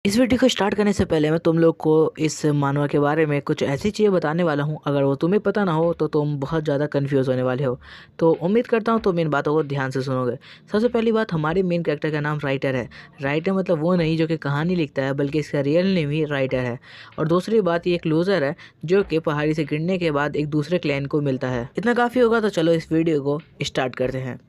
इस वीडियो को स्टार्ट करने से पहले मैं तुम लोग को इस मानवा के बारे में कुछ ऐसी चीज़ें बताने वाला हूँ। अगर वो तुम्हें पता ना हो तो तुम बहुत ज़्यादा कंफ्यूज होने वाले हो। तो उम्मीद करता हूँ तुम इन बातों को ध्यान से सुनोगे। सबसे पहली बात, हमारे मेन कैरेक्टर का नाम राइटर है। राइटर मतलब वो नहीं जो कि कहानी लिखता है, बल्कि इसका रियल नेम ही राइटर है। और दूसरी बात, ये एक लूज़र है जो कि पहाड़ी से गिरने के बाद एक दूसरे क्लैन को मिलता है। इतना काफ़ी होगा, तो चलो इस वीडियो को स्टार्ट करते हैं।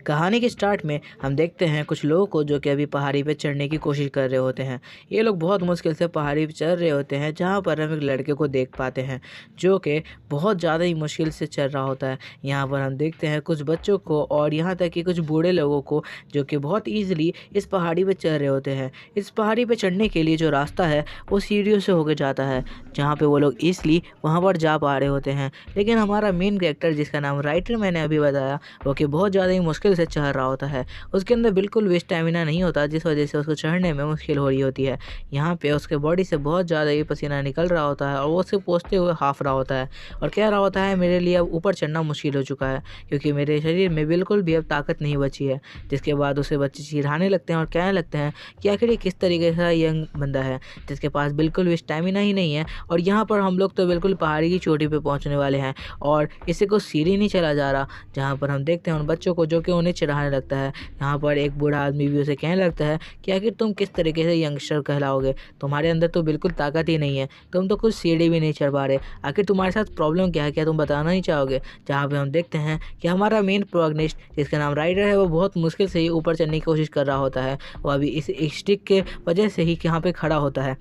कहानी के स्टार्ट में हम देखते हैं कुछ लोगों को जो कि अभी पहाड़ी पे चढ़ने की कोशिश कर रहे होते हैं। ये लोग बहुत मुश्किल से पहाड़ी पे चढ़ रहे होते हैं, जहाँ पर हम एक लड़के को देख पाते हैं जो कि बहुत ज़्यादा ही मुश्किल से चढ़ रहा होता है। यहाँ पर हम देखते हैं कुछ बच्चों को और यहाँ तक कि कुछ बूढ़े लोगों को जो कि बहुत ईजिली इस पहाड़ी पर चढ़ रहे होते हैं। इस पहाड़ी पर चढ़ने के लिए जो रास्ता है वो सीढ़ियों से होकर जाता है, जहाँ पर वो लोग ईजिली वहाँ पर जा पा रहे होते हैं। लेकिन हमारा मेन कैरेक्टर, जिसका नाम राइटर मैंने अभी बताया, वो कि बहुत ज़्यादा ही मुश्किल से चढ़ रहा होता है। उसके अंदर बिल्कुल भी स्टैमिना नहीं होता, जिस वजह से उसको चढ़ने में मुश्किल हो रही होती है। यहाँ पे उसके बॉडी से बहुत ज़्यादा ही पसीना निकल रहा होता है और वो उसे पोंछते हुए हाफ रहा होता है और कह रहा होता है, मेरे लिए अब ऊपर चढ़ना मुश्किल हो चुका है क्योंकि मेरे शरीर में बिल्कुल भी अब ताकत नहीं बची है। जिसके बाद उसे बच्चे चिढ़ाने लगते हैं और कहने लगते हैं कि आखिर ये किस तरीके का यंग बंदा है जिसके पास बिल्कुल भी स्टैमिना ही नहीं है। और यहाँ पर हम लोग तो बिल्कुल पहाड़ी की चोटी पे पहुँचने वाले हैं और इसे को सीढ़ी नहीं चला जा रहा। जहाँ पर हम देखते हैं उन बच्चों को जो कि उन्हें चिढ़ाने लगता है। यहाँ पर एक बूढ़ा आदमी भी उसे कहने लगता है कि आखिर तुम किस तरीके से यंगस्टर कहलाओगे, तुम्हारे अंदर तो बिल्कुल ताकत ही नहीं है, तुम तो कुछ सीढ़ी भी नहीं चढ़ पा रहे, आखिर तुम्हारे साथ प्रॉब्लम क्या है, क्या तुम बताना नहीं चाहोगे। जहाँ पे हम देखते हैं कि हमारा मेन प्रोटैगनिस्ट, जिसका नाम राइडर है, वो बहुत मुश्किल से ही ऊपर चढ़ने की कोशिश कर रहा होता है। वो अभी इस स्टिक के वजह से ही यहाँ पे खड़ा होता है,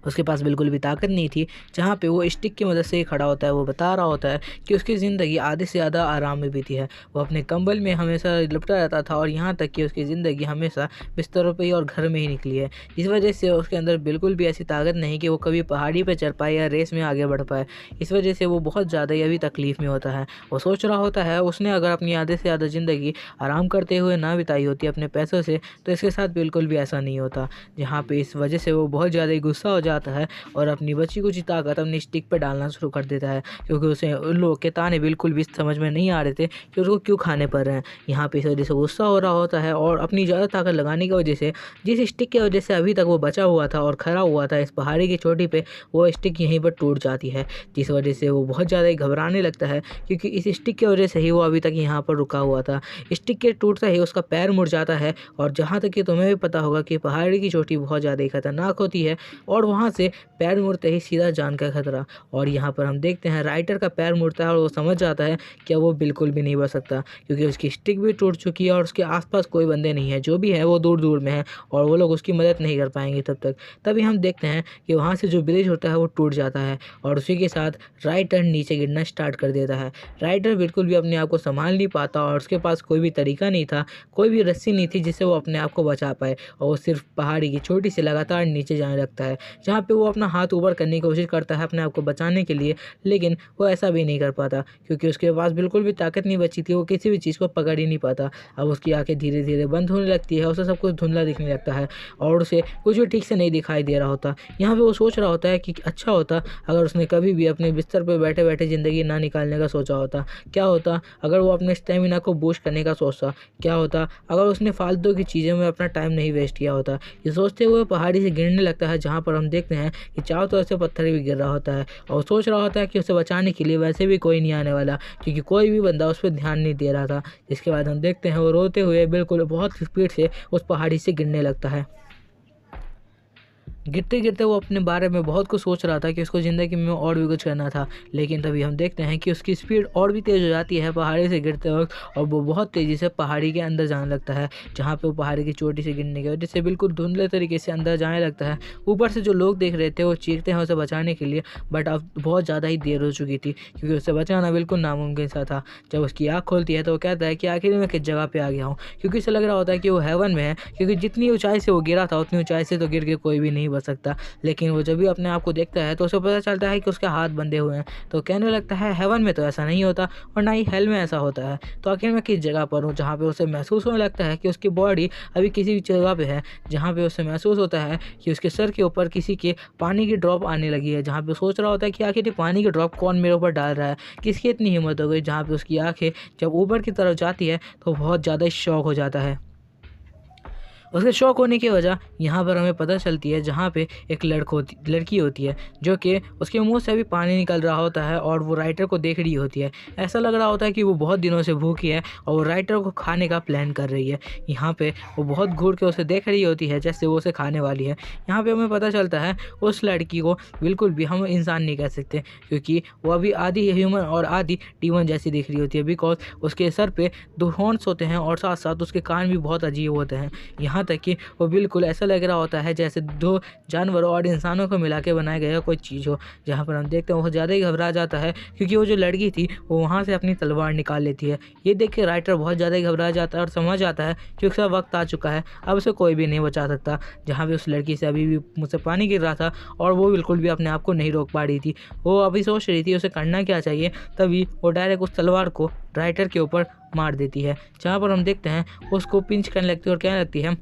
उसके पास बिल्कुल भी ताकत नहीं थी। जहाँ पे वो स्टिक की मदद से ही खड़ा होता है, वो बता रहा होता है कि उसकी ज़िंदगी आधे से ज़्यादा आराम में बीती है। वो अपने कंबल में हमेशा लिपटा रहता था और यहाँ तक कि उसकी ज़िंदगी हमेशा बिस्तरों पे ही और घर में ही निकली है। इस वजह से उसके अंदर बिल्कुल भी ऐसी ताकत नहीं कि वो कभी पहाड़ी पर चढ़ पाए या रेस में आगे बढ़ पाए। इस वजह से वो बहुत ज़्यादा ही अभी तकलीफ़ में होता है। वो सोच रहा होता है, उसने अगर अपनी आधे से ज़्यादा ज़िंदगी आराम करते हुए ना बिताई होती अपने पैसों से, तो इसके साथ बिल्कुल भी ऐसा नहीं होता। जहाँ पे इस वजह से वो बहुत ज़्यादा ही गुस्सा हो जाता है और अपनी बची कुछ ताकत अपनी स्टिक पे डालना शुरू कर देता है, क्योंकि उसे उन लोगों के ताने बिल्कुल भी समझ में नहीं आ रहे थे कि उसको क्यों खाने पड़ रहे हैं। यहाँ पे इस वजह से गुस्सा हो रहा होता है और अपनी ज़्यादा ताकत लगाने की वजह से, जिस स्टिक की वजह से अभी तक वो बचा हुआ था और खड़ा हुआ था इस पहाड़ी की चोटी पे, वो स्टिक यहीं पर टूट जाती है। जिस वजह से वो बहुत ज़्यादा ही घबराने लगता है, क्योंकि इस स्टिक की वजह से ही वो अभी तक यहाँ पर रुका हुआ था। स्टिक के टूटता ही उसका पैर मुड़ जाता है और जहाँ तक कि तुम्हें भी पता होगा कि पहाड़ी की चोटी बहुत ज़्यादा ही खतरनाक होती है और वहाँ से पैर मुड़ते ही सीधा जान का खतरा। और यहाँ पर हम देखते हैं राइटर का पैर मुड़ता है और वो समझ जाता है कि अब वो बिल्कुल भी नहीं बच सकता, क्योंकि उसकी स्टिक भी टूट चुकी है और उसके आसपास कोई बंदे नहीं है, जो भी है वो दूर दूर में है और वो लोग उसकी मदद नहीं कर पाएंगे तब तक। तभी हम देखते हैं कि वहाँ से जो ब्रिज होता है वो टूट जाता है और उसी के साथ राइटर नीचे गिरना स्टार्ट कर देता है। राइटर बिल्कुल भी अपने आप को संभाल नहीं पाता और उसके पास कोई भी तरीका नहीं था, कोई भी रस्सी नहीं थी जिससे वो अपने आप को बचा पाए, और वो सिर्फ पहाड़ी की चोटी से लगातार नीचे जाने लगता है, जहाँ पे वो अपना हाथ ऊपर करने की कोशिश करता है अपने आप को बचाने के लिए, लेकिन वो ऐसा भी नहीं कर पाता क्योंकि उसके पास बिल्कुल भी ताकत नहीं बची थी, वो किसी भी चीज़ को पकड़ ही नहीं पाता। अब उसकी आंखें धीरे धीरे बंद होने लगती है, उसे सब कुछ धुंधला दिखने लगता है और उसे कुछ भी ठीक से नहीं दिखाई दे रहा होता। यहाँ पे वो सोच रहा होता है कि अच्छा होता अगर उसने कभी भी अपने बिस्तर पर बैठे बैठे ज़िंदगी ना निकालने का सोचा होता। क्या होता अगर वो अपने स्टेमिना को बूस्ट करने का सोचता। क्या होता अगर उसने फालतू की चीज़ों में अपना टाइम नहीं वेस्ट किया होता। ये सोचते हुए पहाड़ी से गिरने लगता है, जहाँ पर हम देखते हैं कि चारों तरफ से पत्थर भी गिर रहा होता है और सोच रहा होता है कि उसे बचाने के लिए वैसे भी कोई नहीं आने वाला, क्योंकि कोई भी बंदा उस पर ध्यान नहीं दे रहा था। जिसके बाद हम देखते हैं वो रोते हुए बिल्कुल बहुत स्पीड से उस पहाड़ी से गिरने लगता है। गिरते गिरते वो अपने बारे में बहुत कुछ सोच रहा था कि उसको ज़िंदगी में और भी कुछ करना था, लेकिन तभी हम देखते हैं कि उसकी स्पीड और भी तेज़ हो जाती है पहाड़ी से गिरते वक्त और वो बहुत तेज़ी से पहाड़ी के अंदर जाने लगता है, जहाँ पे वो पहाड़ी की चोटी से गिरने की वजह से बिल्कुल धुंधले तरीके से अंदर जाने लगता है। ऊपर से जो लोग देख रहे थे वो चीखते हैं उसे बचाने के लिए, बट अब बहुत ज़्यादा ही देर हो चुकी थी क्योंकि उसे बचाना बिल्कुल नामुमकिन सा था। जब उसकी आँख खोलती है तो वो कहता है कि आखिर मैं किस जगह पर आ गया हूँ, क्योंकि उसे लग रहा होता है कि वो हेवन में है, क्योंकि जितनी ऊँचाई से वो गिरा था उतनी ऊँचाई से तो गिर के कोई भी नहीं बच सकता। लेकिन वो जब भी अपने आप को देखता है तो उसे पता चलता है कि उसके हाथ बंधे हुए हैं, तो कहने लगता है हेवन में तो ऐसा नहीं होता और ना ही हेल में ऐसा होता है, तो आखिर मैं किस जगह पर हूँ। जहाँ पे उसे महसूस होने लगता है कि उसकी बॉडी अभी किसी भी जगह पे है, जहाँ पे उसे महसूस होता है कि उसके सर के ऊपर किसी के पानी की ड्रॉप आने लगी है, जहाँ पे सोच रहा होता है कि आखिर ये पानी की ड्रॉप कौन मेरे ऊपर डाल रहा है, किसकी इतनी हिम्मत हो गई। जहाँ पे उसकी आंखें जब ऊपर की तरफ जाती है तो बहुत ज़्यादा शॉक हो जाता है। उसके शौक होने की वजह यहाँ पर हमें पता चलती है, जहाँ पे एक लड़की होती है जो कि उसके मुंह से अभी पानी निकल रहा होता है और वो राइटर को देख रही होती है। ऐसा लग रहा होता है कि वो बहुत दिनों से भूखी है और वो राइटर को खाने का प्लान कर रही है। यहाँ पे वो बहुत घूर के उसे देख रही होती है जैसे वो उसे खाने वाली है। यहाँ पे हमें पता चलता है उस लड़की को बिल्कुल भी हम इंसान नहीं कह सकते, क्योंकि वो अभी आधी ह्यूमन और आधी डीमन जैसी दिख रही होती है। बिकॉज उसके सर पे 2 हॉर्न्स होते हैं और साथ साथ उसके कान भी बहुत अजीब होते हैं। यहाँ तक कि वो बिल्कुल ऐसा लग रहा होता है जैसे 2 जानवरों और इंसानों को मिला के बनाया गया कोई चीज़ हो। जहाँ पर हम देखते हैं वो ज़्यादा ही घबरा जाता है, क्योंकि वो जो लड़की थी वो वहाँ से अपनी तलवार निकाल लेती है। ये देख के राइटर बहुत ज़्यादा ही घबरा जाता है और समझ आता है कि उसका वक्त आ चुका है, अब उसे कोई भी नहीं बचा सकता। जहाँ पे उस लड़की से अभी भी मुझसे पानी गिर रहा था और वो बिल्कुल भी अपने आप को नहीं रोक पा रही थी। वो अभी सोच रही थी उसे करना क्या चाहिए, तभी वो डायरेक्ट उस तलवार को राइटर के ऊपर मार देती है। जहाँ पर हम देखते हैं उसको पिंच करने लगती है और कहने लगती है,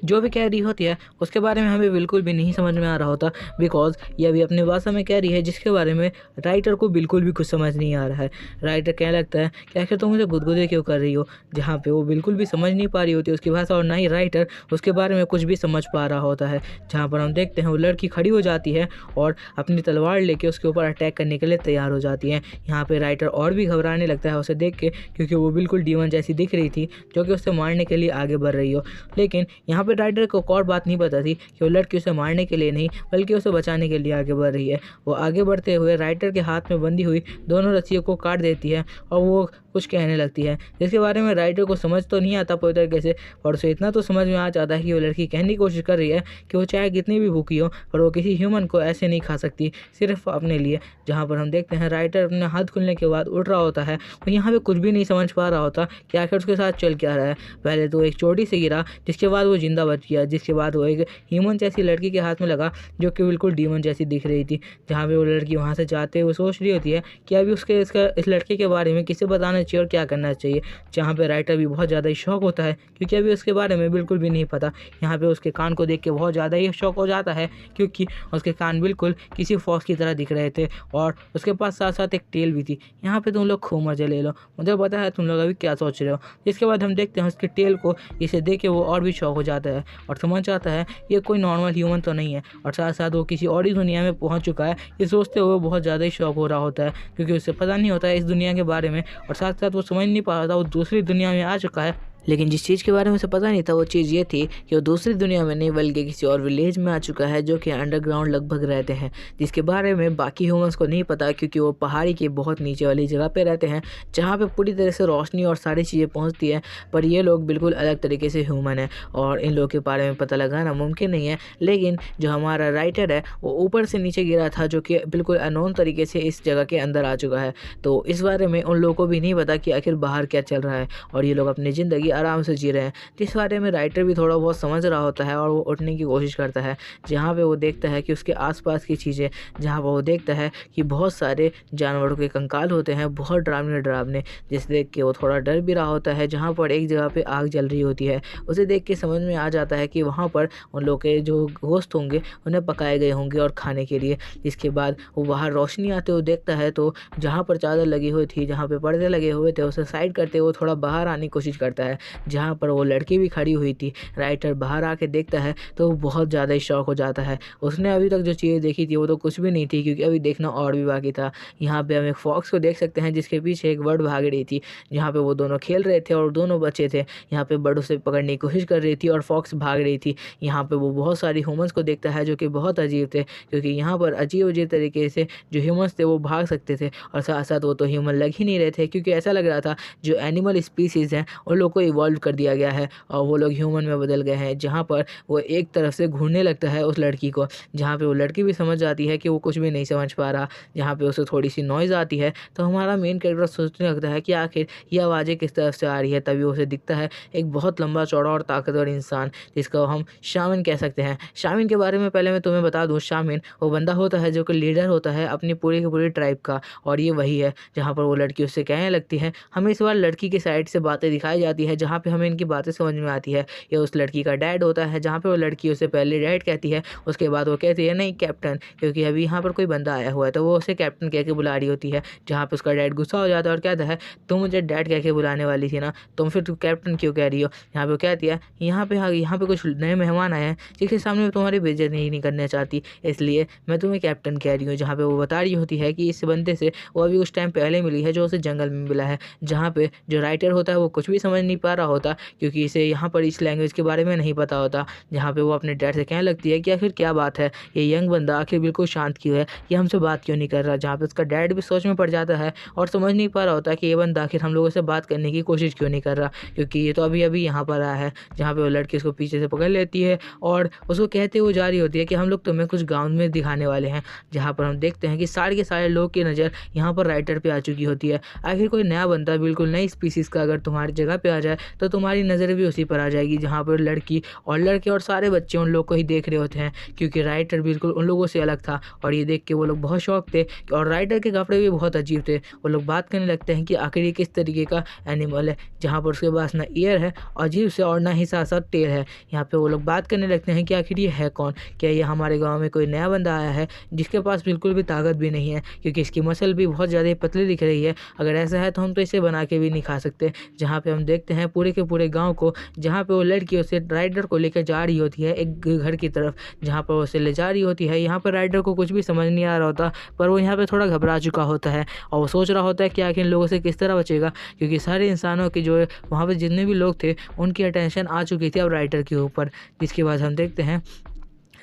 जो भी कह रही होती है उसके बारे में हमें बिल्कुल भी नहीं समझ में आ रहा होता, बिकॉज ये अभी अपनी भाषा में कह रही है जिसके बारे में राइटर को बिल्कुल भी कुछ समझ नहीं आ रहा है। राइटर कहने लगता है कि आखिर तुम मुझे गुदगुदे क्यों कर रही हो, जहाँ पे वो बिल्कुल भी समझ नहीं पा रही होती उसकी भाषा और ना ही राइटर उसके बारे में कुछ भी समझ पा रहा होता है। जहाँ पर हम देखते हैं वो लड़की खड़ी हो जाती है और अपनी तलवार लेके उसके ऊपर अटैक करने के लिए तैयार हो जाती है। यहाँ पे राइटर और भी घबराने लगता है उसे देख के, क्योंकि वो बिल्कुल डीमन जैसी दिख रही थी जो कि उसे मारने के लिए आगे बढ़ रही हो। लेकिन यहाँ पे राइटर को एक और बात नहीं पता थी कि वो लड़की उसे मारने के लिए नहीं बल्कि उसे बचाने के लिए आगे बढ़ रही है। वो आगे बढ़ते हुए राइटर के हाथ में बंधी हुई दोनों रस्सियों को काट देती है और वो कुछ कहने लगती है, जिसके बारे में राइटर को समझ तो नहीं आता पूरी तरीके से, और उसे इतना तो समझ में आ जाता है कि वो लड़की कहने की कोशिश कर रही है कि वो चाहे कितनी भी भूखी हो पर वो किसी ह्यूमन को ऐसे नहीं खा सकती, सिर्फ अपने लिए। जहाँ पर हम देखते हैं राइटर अपने हाथ खुलने के बाद उठ रहा होता है, वो यहाँ पे कुछ भी नहीं समझ पा रहा होता कि आखिर उसके साथ चल क्या रहा है। पहले तो एक चोटी से गिरा, जिसके बाद वो जिंदा बच गया, जिसके बाद वो एक ह्यूमन जैसी लड़की के हाथ में लगा जो कि बिल्कुल डीमन जैसी दिख रही थी। जहाँ पे वो लड़की वहाँ से जाते हुए सोच रही होती है कि अभी उसके इस लड़के के बारे में किसे बताना चाहिए और क्या करना चाहिए। जहाँ पे राइटर भी बहुत ज़्यादा ही शौक होता है, क्योंकि अभी उसके बारे में बिल्कुल भी नहीं पता। यहाँ पे उसके कान को देख के बहुत ज़्यादा ही शौक हो जाता है, क्योंकि उसके कान बिल्कुल किसी फॉक्स की तरह दिख रहे थे और उसके पास साथ साथ एक टेल भी थी। यहाँ पे तुम लोग खूब मजे ले लो, मुझे पता है तुम लोग अभी क्या सोच रहे हो। जिसके बाद हम देखते हैं उसके टेल को, इसे देख के वो और भी शौक हो जाता है और समझ जाता है ये कोई नॉर्मल ह्यूमन तो नहीं है, और साथ साथ वो किसी और ही दुनिया में पहुंच चुका है। ये सोचते हुए बहुत ज़्यादा ही शौक हो रहा होता है, क्योंकि उसे पता नहीं होता है इस दुनिया के बारे में, और साथ साथ वो समझ नहीं पा रहा था वो दूसरी दुनिया में आ चुका है। लेकिन जिस चीज़ के बारे में उसे पता नहीं था वो चीज़ ये थी कि वो दूसरी दुनिया में नहीं बल्कि किसी और विलेज में आ चुका है जो कि अंडरग्राउंड लगभग रहते हैं, जिसके बारे में बाकी ह्यूमंस को नहीं पता, क्योंकि वो पहाड़ी के बहुत नीचे वाली जगह पे रहते हैं जहाँ पे पूरी तरह से रोशनी और सारी चीज़ें पहुँचती हैं। पर ये लोग बिल्कुल अलग तरीके से ह्यूमन है और इन लोगों के बारे में पता लगाना मुमकिन नहीं है। लेकिन जो हमारा राइटर है वो ऊपर से नीचे गिरा था, जो कि बिल्कुल अननोन तरीके से इस जगह के अंदर आ चुका है। तो इस बारे में उन लोगों को भी नहीं पता कि आखिर बाहर क्या चल रहा है, और ये लोग अपनी ज़िंदगी आराम से जी रहे हैं, जिस बारे में राइटर भी थोड़ा बहुत समझ रहा होता है और वो उठने की कोशिश करता है। जहाँ पे वो देखता है कि उसके आसपास की चीज़ें, जहाँ पर वो देखता है कि बहुत सारे जानवरों के कंकाल होते हैं, बहुत डरावने डरावने, जिसे देख के वो थोड़ा डर भी रहा होता है। जहाँ पर एक जगह पे आग जल रही होती है, उसे देख के समझ में आ जाता है कि वहाँ पर उन लोग के जो गोश्त होंगे उन्हें पकाए गए होंगे और खाने के लिए। जिसके बाद वो बाहर रोशनी आते हुए देखता है, तो जहाँ पर चादर लगी हुई थी, जहाँ पे पर्दे लगे हुए थे, उसे साइड करते हुए थोड़ा बाहर आने की कोशिश करता है, जहाँ पर वो लड़की भी खड़ी हुई थी। राइटर बाहर आके देखता है तो वो बहुत ज़्यादा ही शॉक हो जाता है। उसने अभी तक जो चीज़ें देखी थी वो तो कुछ भी नहीं थी, क्योंकि अभी देखना और भी बाकी था। यहाँ पे हम एक फॉक्स को देख सकते हैं जिसके पीछे एक बर्ड भाग रही थी, जहाँ पे वो दोनों खेल रहे थे और दोनों बच्चे थे। यहाँ पे बर्ड उसे पकड़ने की कोशिश कर रही थी और फॉक्स भाग रही थी। यहाँ पे वो बहुत सारी ह्यूमंस को देखता है जो कि बहुत अजीब थे, क्योंकि यहाँ पर अजीब अजीब तरीके से जो ह्यूमंस थे वो भाग सकते थे, और साथ साथ वो तो ह्यूमन लग ही नहीं रहे थे, क्योंकि ऐसा लग रहा था जो एनिमल स्पीसीज़ हैं उन लोग को इवॉल्व कर दिया गया है और वो लोग ह्यूमन में बदल गए हैं। जहाँ पर वो एक तरफ से घूरने लगता है उस लड़की को, जहाँ पे वो लड़की भी समझ जाती है कि वो कुछ भी नहीं समझ पा रहा। जहाँ पे उसे थोड़ी सी नॉइज़ आती है तो हमारा मेन कैरेक्टर सोचने लगता है कि आखिर ये आवाज़ें किस तरफ से आ रही है। तभी उसे दिखता है एक बहुत लंबा चौड़ा और ताकतवर इंसान, जिसको हम शामिन कह सकते हैं। शामिन के बारे में पहले मैं तुम्हें बता दूँ, शामिन वो बंदा होता है जो कि लीडर होता है अपनी पूरी की पूरी ट्राइब का, और ये वही है जहाँ पर वो लड़की उससे कहने लगती है। हमें इस बार लड़की की साइड से बातें दिखाई जाती है जहाँ पे हमें इनकी बातें समझ में आती है। ये उस लड़की का डैड होता है, जहाँ पे वो लड़की उसे पहले डैड कहती है, उसके बाद वो कहती है नहीं कैप्टन, क्योंकि अभी यहाँ पर कोई बंदा आया हुआ है, तो वो उसे कैप्टन कह के बुला रही होती है। जहाँ पे उसका डैड गुस्सा हो जाता है और कहता है तुम मुझे डैड कह के बुलाने वाली थी ना, तुम फिर कैप्टन क्यों कह रही हो। यहाँ पे वो कहती है यहाँ पे कुछ नए मेहमान आए हैं जिसके सामने मैं तुम्हारी बेइज्जती नहीं करना चाहती, इसलिए मैं तुम्हें कैप्टन कह रही हूँ। जहाँ पे वो बता रही होती है कि इस बंदे से वो अभी उस टाइम पहले मिली है जो उसे जंगल में मिला है, जहाँ पे जो राइटर होता है वो कुछ भी समझ नहीं पा रहा होता, क्योंकि इसे यहाँ पर इस लैंग्वेज के बारे में नहीं पता होता। जहाँ पे वो अपने डैड से कहने लगती है कि आखिर क्या बात है, ये यंग बंदा आखिर बिल्कुल शांत क्यों है, ये हमसे बात क्यों नहीं कर रहा। जहाँ पे उसका डैड भी सोच में पड़ जाता है और समझ नहीं पा रहा होता कि ये बंदा आखिर हम लोगों से बात करने की कोशिश क्यों नहीं कर रहा, क्योंकि ये तो अभी अभी यहाँ पर आया है। जहाँ पे वो लड़की उसको पीछे से पकड़ लेती है और उसको कहते हुए जा रही होती है कि हम लोग तुम्हें कुछ गाँव में दिखाने वाले हैं। जहाँ पर हम देखते हैं कि सारे के सारे लोग की नज़र यहाँ पर राइटर पे आ चुकी होती है। आखिर कोई नया बंदा बिल्कुल नई स्पीसीज़ का अगर तुम्हारी जगह पे आ जाए तो तुम्हारी नज़र भी उसी पर आ जाएगी। जहाँ पर लड़की और लड़के और सारे बच्चे उन लोग को ही देख रहे होते हैं, क्योंकि राइटर बिल्कुल उन लोगों से अलग था और ये देख के वो लोग बहुत शौक थे। और राइटर के कपड़े भी बहुत अजीब थे। वो लोग बात करने लगते हैं कि आखिर ये किस तरीके का एनिमल है, जहाँ पर उसके पास ना ईयर है अजीब से और ना ही साथ साथ टेल है। यहाँ पे वो लोग बात करने लगते हैं कि आखिर ये है कौन, क्या ये हमारे गाँव में कोई नया बंदा आया है जिसके पास बिल्कुल भी ताकत भी नहीं है, क्योंकि इसकी मसल भी बहुत ज़्यादा पतली दिख रही है। अगर ऐसा है तो हम तो इसे बना के भी नहीं खा सकते। जहाँ पे हम देखते हैं पूरे के पूरे गांव को, जहाँ पे वो लड़की उसे राइडर को लेकर जा रही होती है एक घर की तरफ, जहाँ पर उसे ले जा रही होती है। यहाँ पर राइडर को कुछ भी समझ नहीं आ रहा होता, पर वो यहाँ पे थोड़ा घबरा चुका होता है और वो सोच रहा होता है कि आखिर इन लोगों से किस तरह बचेगा, क्योंकि सारे इंसानों की जो है वहाँ पर जितने भी लोग थे उनकी अटेंशन आ चुकी थी अब राइडर के ऊपर। जिसके बाद हम देखते हैं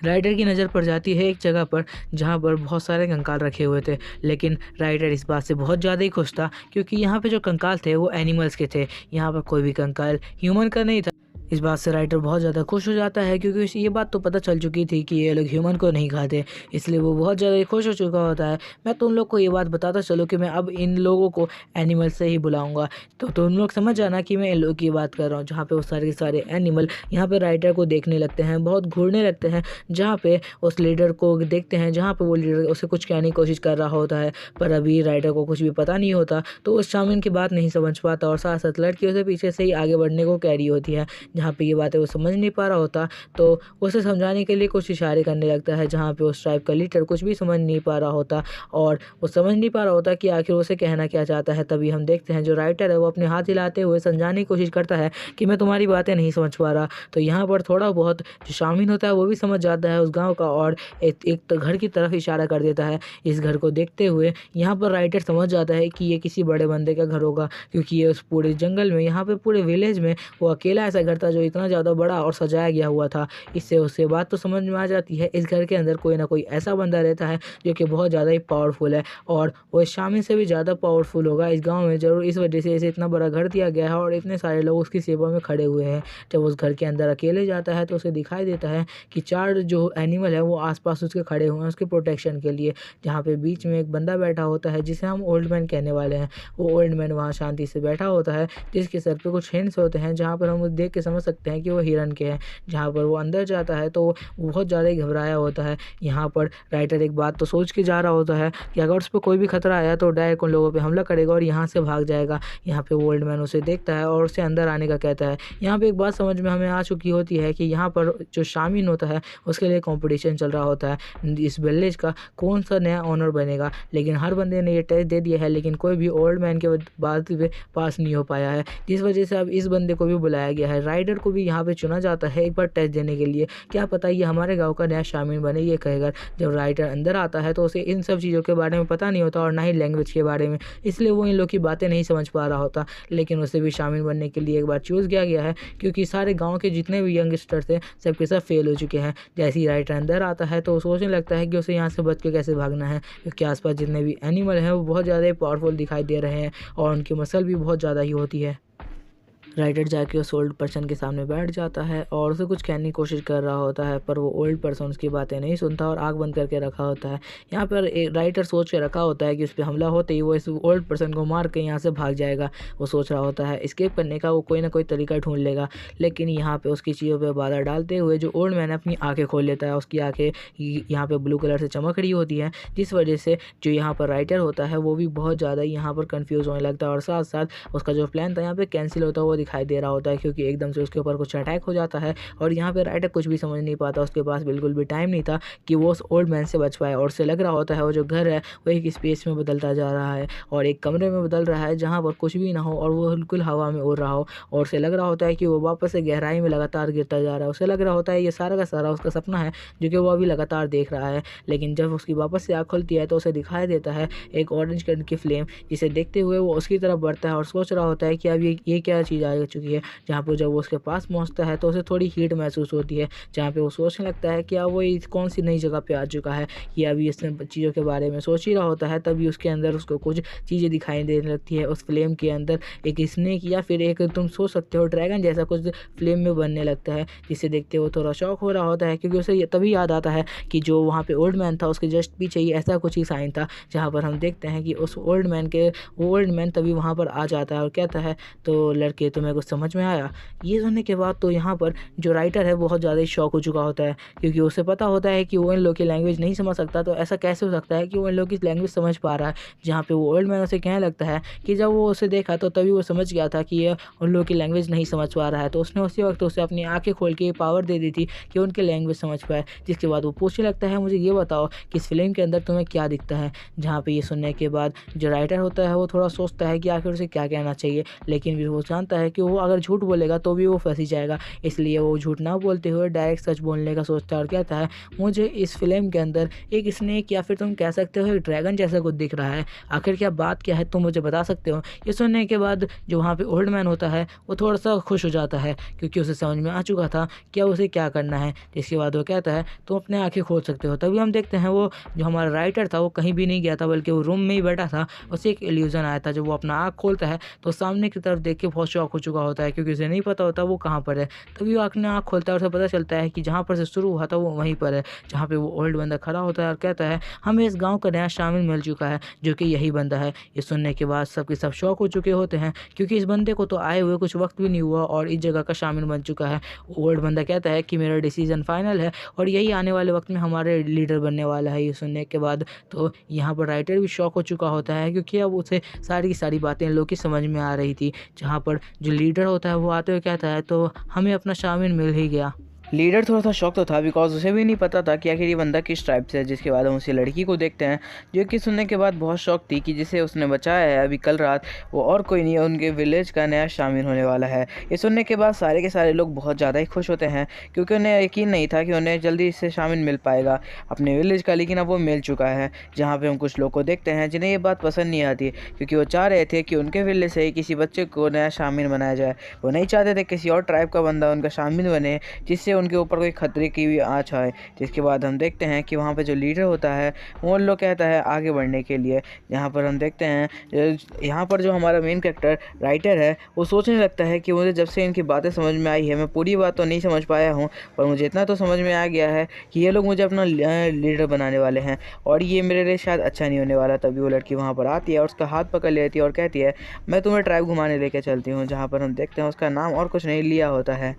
राइडर की नज़र पड़ जाती है एक जगह पर जहाँ पर बहुत सारे कंकाल रखे हुए थे, लेकिन राइडर इस बात से बहुत ज़्यादा ही खुश था, क्योंकि यहाँ पे जो कंकाल थे वो एनिमल्स के थे। यहाँ पर कोई भी कंकाल ह्यूमन का नहीं था। इस बात से राइटर बहुत ज़्यादा खुश हो जाता है, क्योंकि उसे ये बात तो पता चल चुकी थी कि ये लोग ह्यूमन को नहीं खाते, इसलिए वो बहुत ज़्यादा खुश हो चुका होता है। मैं तुम लोग को ये बात बताता चलो कि मैं अब इन लोगों को एनिमल से ही बुलाऊंगा, तो तुम लोग समझ जाना कि मैं इन लोगों की बात कर रहा हूँ। जहाँ पे वो सारे के सारे एनिमल यहाँ पे राइटर को देखने लगते हैं, बहुत घूरने लगते हैं। जहाँ पे उस लीडर को देखते हैं, जहाँ पे वो लीडर उसे कुछ कहने की कोशिश कर रहा होता है, पर अभी राइटर को कुछ भी पता नहीं होता, तो उस शामिन की बात नहीं समझ पाता और साथ साथ लड़की उसे पीछे से ही आगे बढ़ने को कह रही होती है। जहाँ पे ये बातें वो समझ नहीं पा रहा होता, तो उसे समझाने के लिए कुछ इशारे करने लगता है। जहाँ पे उस ट्राइब का लीडर कुछ भी समझ नहीं पा रहा होता और वो समझ नहीं पा रहा होता कि आखिर उसे कहना क्या चाहता है। तभी हम देखते हैं जो राइटर है वो अपने हाथ हिलाते हुए समझाने की कोशिश करता है कि मैं तुम्हारी बातें नहीं समझ पा रहा। तो यहाँ पर थोड़ा बहुत जो शामिल होता है वो भी समझ जाता है उस गाँव का और एक तो घर की तरफ इशारा कर देता है। इस घर को देखते हुए यहाँ पर राइटर समझ जाता है कि ये किसी बड़े बंदे का घर होगा, क्योंकि ये उस पूरे जंगल में, यहाँ पे पूरे विलेज में वो अकेला ऐसा घर था जो इतना ज़्यादा बड़ा और सजाया गया हुआ था। इससे उससे बात तो समझ में आ जाती है इस घर के अंदर कोई ना कोई ऐसा बंदा रहता है जो कि बहुत ज़्यादा ही पावरफुल है और वो शामिल से भी ज़्यादा पावरफुल होगा इस गांव में ज़रूर। इस वजह से इसे इतना बड़ा घर दिया गया है और इतने सारे लोग उसकी सेवा में खड़े हुए हैं। जब उस घर के अंदर अकेले जाता है तो उसे दिखाई देता है कि 4 जो एनिमल है वो आसपास उसके खड़े हुए हैं उसके प्रोटेक्शन के लिए। जहाँ पे बीच में एक बंदा बैठा होता है जिसे हम ओल्ड मैन कहने वाले हैं। वो ओल्ड मैन वहाँ शांति से बैठा होता है, जिसके सर पे कुछ हिंट्स होते हैं, जहाँ पर हम देख के समझ सकते हैं कि वो हिरन के हैं। जहाँ पर वो अंदर जाता है तो वो बहुत ज़्यादा ही घबराया होता है। यहाँ पर राइटर एक बात तो सोच के जा रहा होता है कि अगर उस पर कोई भी खतरा आया तो डायरेक्ट उन लोगों पे हमला करेगा और यहाँ से भाग जाएगा। यहाँ पे वो ओल्ड मैन उसे देखता है और उसे अंदर आने का कहता है। यहाँ पे एक बात समझ में हमें आ चुकी होती है कि यहाँ पर जो शामिल होता है उसके लिए कंपटीशन चल रहा होता है इस विलेज का कौन सा नया ऑनर बनेगा। लेकिन हर बंदे ने ये टेस्ट दे दिया है, लेकिन कोई भी ओल्ड मैन के बाद पे पास नहीं हो पाया है, जिस वजह से अब इस बंदे को भी बुलाया गया है। राइडर को भी यहाँ पे चुना जाता है एक बार टेस्ट देने के लिए। क्या पता ये हमारे गांव का नया शामिल बने, ये कहेगा। जब राइटर अंदर आता है तो उसे इन सब चीज़ों के बारे में पता नहीं होता और ना ही लैंग्वेज के बारे में, इसलिए वो इन लोग की बातें नहीं समझ पा रहा होता। लेकिन उसे भी शामिल बनने के लिए एक बार चूज़ किया गया है, क्योंकि सारे गाँव के जितने भी यंगस्टर थे सबके सब फेल हो चुके हैं। जैसे ही राइटर अंदर आता है तो वो सोचने लगता है कि उसे यहाँ से बच के कैसे भागना है, क्योंकि आसपास जितने भी एनिमल हैं वो बहुत ज़्यादा पावरफुल दिखाई दे रहे हैं और उनकी मसल भी बहुत ज़्यादा ही होती है। राइटर जाके उस ओल्ड पर्सन के सामने बैठ जाता है और उसे कुछ कहने की कोशिश कर रहा होता है, पर वो ओल्ड पर्सन उसकी बातें नहीं सुनता और आँख बंद करके रखा होता है। यहाँ पर राइटर सोच के रखा होता है कि उस पर हमला होते ही वो इस ओल्ड पर्सन को मार के यहाँ से भाग जाएगा। वो सोच रहा होता है एस्केप करने का, वो कोई ना कोई तरीका ढूंढ लेगा। लेकिन यहाँ पे उसकी चीज़ों पर बाधा डालते हुए जो ओल्ड मैन अपनी आँखें खोल लेता है। उसकी आँखें यहाँ पर ब्लू कलर से चमक रही होती हैं, जिस वजह से जो यहाँ पर राइटर होता है वो भी बहुत ज़्यादा यहाँ पर कन्फ्यूज़ होने लगता है और साथ साथ उसका जो प्लान था यहाँ पर कैंसिल होता हुआ दिखाई दे रहा होता है, क्योंकि एकदम से उसके ऊपर कुछ अटैक हो जाता है और यहाँ पे राइटर कुछ भी समझ नहीं पाता। उसके पास बिल्कुल भी टाइम नहीं था कि वो उस ओल्ड मैन से बच पाए और उसे लग रहा होता है वो जो घर है वो एक स्पेस में बदलता जा रहा है और एक कमरे में बदल रहा है जहाँ पर कुछ भी ना हो और वो बिल्कुल हवा में उड़ रहा हो और उसे लग रहा होता है कि वो वापस से गहराई में लगातार गिरता जा रहा है। उसे लग रहा होता है ये सारा का सारा उसका सपना है जो कि वो अभी लगातार देख रहा है। लेकिन जब उसकी वापस से आँख खुलती है तो उसे दिखाई देता है एक ऑरेंज कलर की फ्लेम, जिसे देखते हुए वो उसकी तरफ बढ़ता है और सोच रहा होता है कि अब ये क्या चीज़ आ चुकी है। जहाँ पर जब वो उसके पास पहुँचता है तो उसे थोड़ी हीट महसूस होती है, जहाँ पे वो सोचने लगता है कि अब वो कौन सी नई जगह पे आ चुका है। कि अभी इसने चीज़ों के बारे में सोच ही रहा होता है, तभी उसके अंदर उसको कुछ चीज़ें दिखाई देने लगती है। उस फ्लेम के अंदर एक स्नेक या फिर एक तुम सोच सकते हो ड्रैगन जैसा कुछ फ्लेम में बनने लगता है, जिसे देखते हुए थोड़ा शॉक हो रहा होता है, क्योंकि उसे तभी याद आता है कि जो वहाँ पे ओल्ड मैन था उसके जस्ट पीछे ही ऐसा कुछ ही साइन था। जहाँ पर हम देखते हैं कि उस ओल्ड मैन तभी वहाँ पर आ जाता है और कहता है तो लड़के तुम्हें कुछ समझ में आया। ये सुनने के बाद तो यहाँ पर जो राइटर है बहुत ज़्यादा ही शॉक हो चुका होता है, क्योंकि उसे पता होता है कि वो इन लोग की लैंग्वेज नहीं समझ सकता। तो ऐसा कैसे हो सकता है कि वो इन लोग की लैंग्वेज समझ पा रहा है। जहाँ पे वो ओल्ड मैन उसे कहने लगता है कि जब वो उसे देखा तो तभी वो समझ गया था कि ये उन लोग की लैंग्वेज नहीं समझ पा रहा है। तो उसने उसी वक्त उसे अपनी आंखें खोल के पावर दे दी थी कि उनकी लैंग्वेज समझ पाए। जिसके बाद वो पूछने लगता है मुझे ये बताओ कि इस फिल्म के अंदर तुम्हें क्या दिखता है। जहाँ पे ये सुनने के बाद जो राइटर होता है वो थोड़ा सोचता है कि आखिर उसे क्या कहना चाहिए, लेकिन भी वो जानता है कि वो अगर झूठ बोलेगा तो भी वो फंस ही जाएगा। इसलिए वो झूठ ना बोलते हुए डायरेक्ट सच बोलने का सोचता है और कहता है मुझे इस फिल्म के अंदर एक स्नेक या फिर तुम कह सकते हो एक ड्रैगन जैसा कुछ दिख रहा है। आखिर क्या बात क्या है, तुम मुझे बता सकते हो। ये सुनने के बाद जो वहाँ पे ओल्ड मैन होता है वो थोड़ा सा खुश हो जाता है, क्योंकि उसे समझ में आ चुका था कि अब उसे क्या करना है। जिसके बाद वो कहता है तुम अपने आंखें खोल सकते हो। तभी हम देखते हैं वो जो हमारा राइटर था वो कहीं भी नहीं गया था, बल्कि वो रूम में ही बैठा था। उसे एक इल्यूजन आया था। जब वो अपना आँख खोलता है तो सामने की तरफ देख के बहुत शॉक हो चुका होता है, क्योंकि उसे नहीं पता होता वो कहाँ पर है। तभी वो अपने आँख खोलता है और उसे पता चलता है कि जहाँ पर से शुरू हुआ था वो वहीं पर है। जहाँ पे वो ओल्ड बंदा खड़ा होता है और कहता है हमें इस गाँव का नया शामिल मिल चुका है जो कि यही बंदा है। ये सुनने के बाद सबके सब शॉक हो चुके होते हैं, क्योंकि इस बंदे को तो आए हुए कुछ वक्त भी नहीं हुआ और इस जगह का शामिल बन चुका है। ओल्ड बंदा कहता है कि मेरा डिसीजन फाइनल है और यही आने वाले वक्त में हमारे लीडर बनने वाला है। ये सुनने के बाद तो यहाँ पर राइटर भी शॉक हो चुका होता है, क्योंकि अब उसे सारी की सारी बातें लोग की समझ में आ रही थी। जहाँ पर जो लीडर होता है वो आते हुए कहता है तो हमें अपना शामिल मिल ही गया। लीडर थोड़ा सा शॉक तो था, बिकॉज उसे भी नहीं पता था कि आखिर ये बंदा किस टाइप से है। जिसके बाद हम उसी लड़की को देखते हैं जो कि सुनने के बाद बहुत शौक थी कि जिसे उसने बचाया है अभी कल रात वो और कोई नहीं है, उनके विलेज का नया शामिल होने वाला है। ये सुनने के बाद सारे के सारे लोग बहुत ज़्यादा ही खुश होते हैं, क्योंकि उन्हें यकीन नहीं था कि उन्हें जल्दी इससे शामिल मिल पाएगा अपने विलेज का, लेकिन अब वो मिल चुका है। जहाँ पर हम कुछ लोग को देखते हैं जिन्हें ये बात पसंद नहीं आती, क्योंकि वो चाह रहे थे कि उनके विलेज से ही किसी बच्चे को नया शामिल बनाया जाए। वो नहीं चाहते थे किसी और ट्राइब का बंदा उनका शामिल बने जिससे उनके ऊपर कोई खतरे की भी आँच आए। जिसके बाद हम देखते हैं कि वहाँ पे जो लीडर होता है वो लोग कहता है आगे बढ़ने के लिए। यहाँ पर हम देखते हैं यहाँ पर जो हमारा मेन कैरेक्टर राइटर है वो सोचने लगता है कि मुझे जब से इनकी बातें समझ में आई है, मैं पूरी बात तो नहीं समझ पाया हूँ पर मुझे इतना तो समझ में आ गया है कि ये लोग मुझे अपना लीडर बनाने वाले हैं और ये मेरे लिए शायद अच्छा नहीं होने वाला। तभी वो लड़की वहाँ पर आती है और उसका हाथ पकड़ लेती है और कहती है मैं तुम्हें ट्राइब घुमाने लेके चलती हूँ। जहाँ पर हम देखते हैं उसका नाम और कुछ नहीं लिया होता है।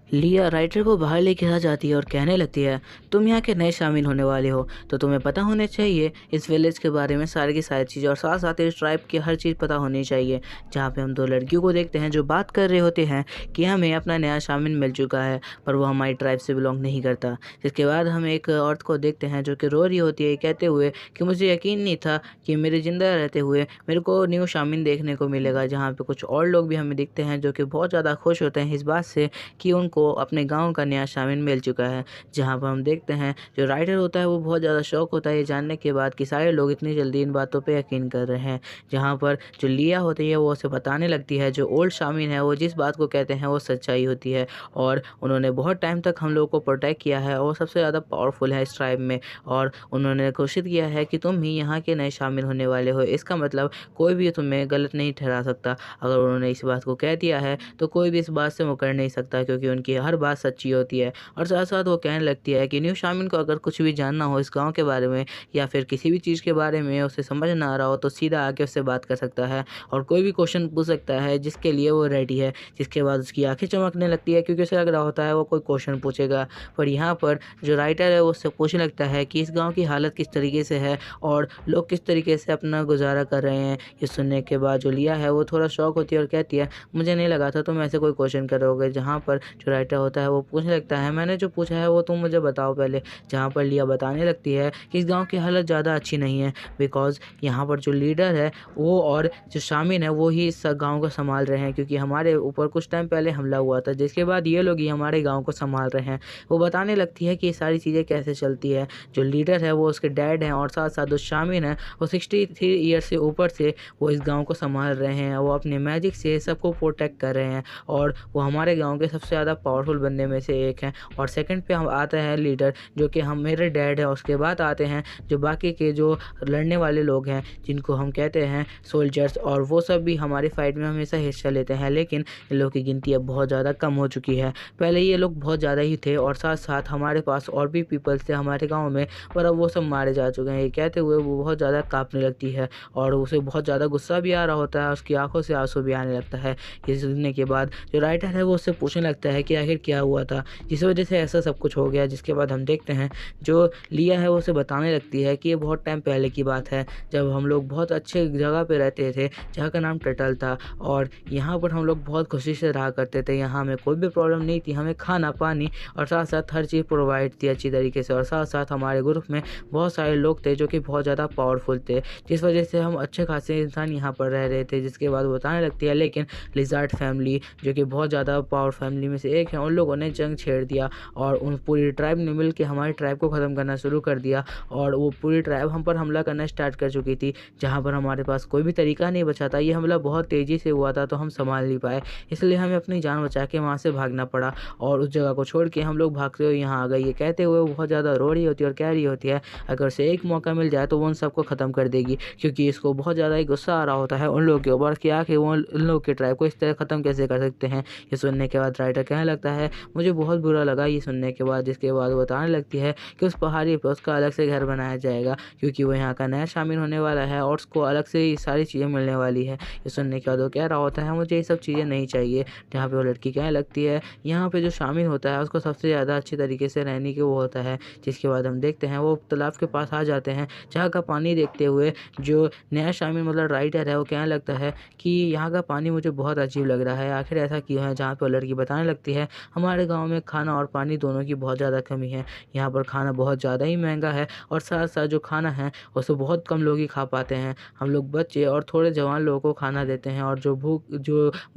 लिया राइटर को बाहर लेके आ जाती है और कहने लगती है तुम यहाँ के नए शामिल होने वाले हो तो तुम्हें पता होने चाहिए इस विलेज के बारे में सारी की सारी चीज़ें और साथ साथ इस ट्राइब की हर चीज़ पता होनी चाहिए। जहाँ पे हम दो लड़कियों को देखते हैं जो बात कर रहे होते हैं कि हमें अपना नया शामिल मिल चुका है पर वो हमारी ट्राइब से बिलोंग नहीं करता। जिसके बाद हम एक औरत को देखते हैं जो कि रो रही होती है कहते हुए कि मुझे यकीन नहीं था कि मेरे ज़िंदा रहते हुए मेरे को न्यू शामिल देखने को मिलेगा। जहाँ पे कुछ और लोग भी हमें दिखते हैं जो कि बहुत ज़्यादा खुश होते हैं इस बात से कि उनको अपने गांव का नया शामिल मिल चुका है। जहां पर हम देखते हैं जो राइटर होता है वो बहुत ज़्यादा शौक होता है ये जानने के बाद कि सारे लोग इतनी जल्दी इन बातों पे यकीन कर रहे हैं। जहां पर जो लिया होती है वो उसे बताने लगती है जो ओल्ड शामिल है वो जिस बात को कहते हैं वो सच्चाई होती है और उन्होंने बहुत टाइम तक हम लोगों को प्रोटेक्ट किया है और सबसे ज़्यादा पावरफुल है इस ट्राइब में और उन्होंने घोषित किया है कि तुम ही यहाँ के नए शामिल होने वाले हो। इसका मतलब कोई भी तुम्हें गलत नहीं ठहरा सकता। अगर उन्होंने इस बात को कह दिया है तो कोई भी इस बात से मुकर नहीं सकता, क्योंकि उनकी की हर बात सच्ची होती है। और साथ-साथ वो कहने लगती है कि न्यू शामिन को अगर कुछ भी जानना हो इस गाँव के बारे में या फिर किसी भी चीज़ के बारे में उसे समझ ना आ रहा हो तो सीधा आके उससे बात कर सकता है और कोई भी क्वेश्चन पूछ सकता है जिसके लिए वो रेडी है। जिसके बाद उसकी आँखें चमकने लगती है क्योंकि उसे लग रहा होता है वो कोई क्वेश्चन पूछेगा। पर यहाँ पर जो राइटर है वो उससे पूछने लगता है कि इस गाँव की हालत किस तरीके से है और लोग किस तरीके से अपना गुज़ारा कर रहे हैं। ये सुनने के बाद जो लिया है वो थोड़ा शॉक होती है और कहती है, मुझे नहीं लगा था तुम ऐसे कोई क्वेश्चन करोगे। जहाँ पर जो राइटर होता है वो पूछने लगता है, मैंने जो पूछा है वो तुम मुझे बताओ पहले। जहाँ पर लिया बताने लगती है कि इस गाँव की हालत ज़्यादा अच्छी नहीं है बिकॉज़ यहाँ पर जो लीडर है वो और जो शामिन है वो ही इस गाँव को सँभाल रहे हैं क्योंकि हमारे ऊपर कुछ टाइम पहले हमला हुआ था जिसके बाद ये लोग ही हमारे गाँव को सँभाल रहे हैं। वो बताने लगती है कि ये सारी चीज़ें कैसे चलती है। जो लीडर है वो उसके डैड हैं और साथ-साथ जो शामिन है वो 63 ईयर से ऊपर से वो इस गाँव को सँभाल रहे हैं। वो अपने मैजिक से सबको प्रोटेक्ट कर रहे हैं और वो हमारे गाँव के सबसे ज़्यादा पावरफुल बंदे में से एक हैं। और सेकंड पे हम आता है लीडर जो कि हम मेरे डैड है। उसके बाद आते हैं जो बाकी के जो लड़ने वाले लोग हैं जिनको हम कहते हैं सोल्जर्स और वो सब भी हमारी फाइट में हमेशा हिस्सा लेते हैं। लेकिन इन लोगों की गिनती अब बहुत ज़्यादा कम हो चुकी है। पहले ये लोग बहुत ज़्यादा ही थे और साथ-साथ हमारे पास और भी पीपल्स थे हमारे गाँव में, पर अब वो सब मारे जा चुके हैं। ये कहते हुए वो बहुत ज़्यादा काँपने लगती है और उसे बहुत ज़्यादा गुस्सा भी आ रहा होता है, उसकी आँखों से आँसू भी आने लगता है। ये सुनने के बाद जो राइटर है वो उससे पूछने लगता है कि आखिर क्या हुआ था, जिस वजह से ऐसा सब कुछ हो गया। जिसके बाद हम देखते हैं जो लिया है वो उसे बताने लगती है कि ये बहुत टाइम पहले की बात है, जब हम लोग बहुत अच्छे जगह पे रहते थे जहाँ का नाम टटल था और यहाँ पर हम लोग बहुत खुशी से रहा करते थे। यहाँ हमें कोई भी प्रॉब्लम नहीं थी, हमें खाना, पानी और साथ-साथ हर चीज़ प्रोवाइड थी अच्छी तरीके से और साथ-साथ हमारे ग्रुप में बहुत सारे लोग थे जो कि बहुत ज़्यादा पावरफुल थे, जिस वजह से हम अच्छे खासे इंसान यहाँ पर रह रहे थे। जिसके बाद वो बताने लगती है लेकिन लिज़ार्ड फैमिली जो कि बहुत ज़्यादा पावर फैमिली में से एक है, उन लोगों ने जंग छेड़ दिया और उन पूरी ट्राइब ने मिल के हमारी ट्राइब को ख़त्म करना शुरू कर दिया और वो पूरी ट्राइब हम पर हमला करना स्टार्ट कर चुकी थी। जहाँ पर हमारे पास कोई भी तरीका नहीं बचा था। ये हमला बहुत तेज़ी से हुआ था तो हम संभाल नहीं पाए, इसलिए हमें अपनी जान बचा के वहाँ से भागना पड़ा और उस जगह को छोड़ के हम लोग भागते हुए यहाँ आ गए। ये कहते हुए वो बहुत ज़्यादा रो रही होती है और कह रही होती है अगर उसे एक मौका मिल जाए तो वो उन सबको ख़त्म कर देगी, क्योंकि इसको बहुत ज़्यादा ही गुस्सा आ रहा होता है उन लोगों के ऊपर कि आखिर वो उन लोगों की ट्राइब को इस तरह ख़त्म कैसे कर सकते हैं। ये सुनने के बाद राइटर कहने लगता है मुझे बहुत बुरा लगा ये सुनने के बाद। जिसके बाद वो बताने लगती है कि उस पहाड़ी पर उसका अलग से घर बनाया जाएगा क्योंकि वो यहाँ का नया शामिल होने वाला है और उसको अलग से ये सारी चीज़ें मिलने वाली है। ये सुनने के बाद वो कह रहा होता है मुझे ये सब चीज़ें नहीं चाहिए। जहाँ पे वो लड़की कहने लगती है यहाँ पे जो शामिल होता है उसको सबसे ज़्यादा अच्छी तरीके से रहने की वो होता है। जिसके बाद हम देखते हैं वो तालाब के पास आ जाते हैं जहाँ का पानी देखते हुए जो नया शामिल मतलब राइटर है वो कहने लगता है कि यहाँ का पानी मुझे बहुत अजीब लग रहा है, आखिर ऐसा क्यों है। जहाँ पे वो लड़की बताने लगती है हमारे गाँव में खाना और पानी दोनों की बहुत ज़्यादा कमी है। यहाँ पर खाना बहुत ज़्यादा ही महंगा है और साथ-साथ जो खाना है उसे बहुत कम लोग ही खा पाते हैं। हम लोग बच्चे और थोड़े जवान लोगों को खाना देते हैं और जो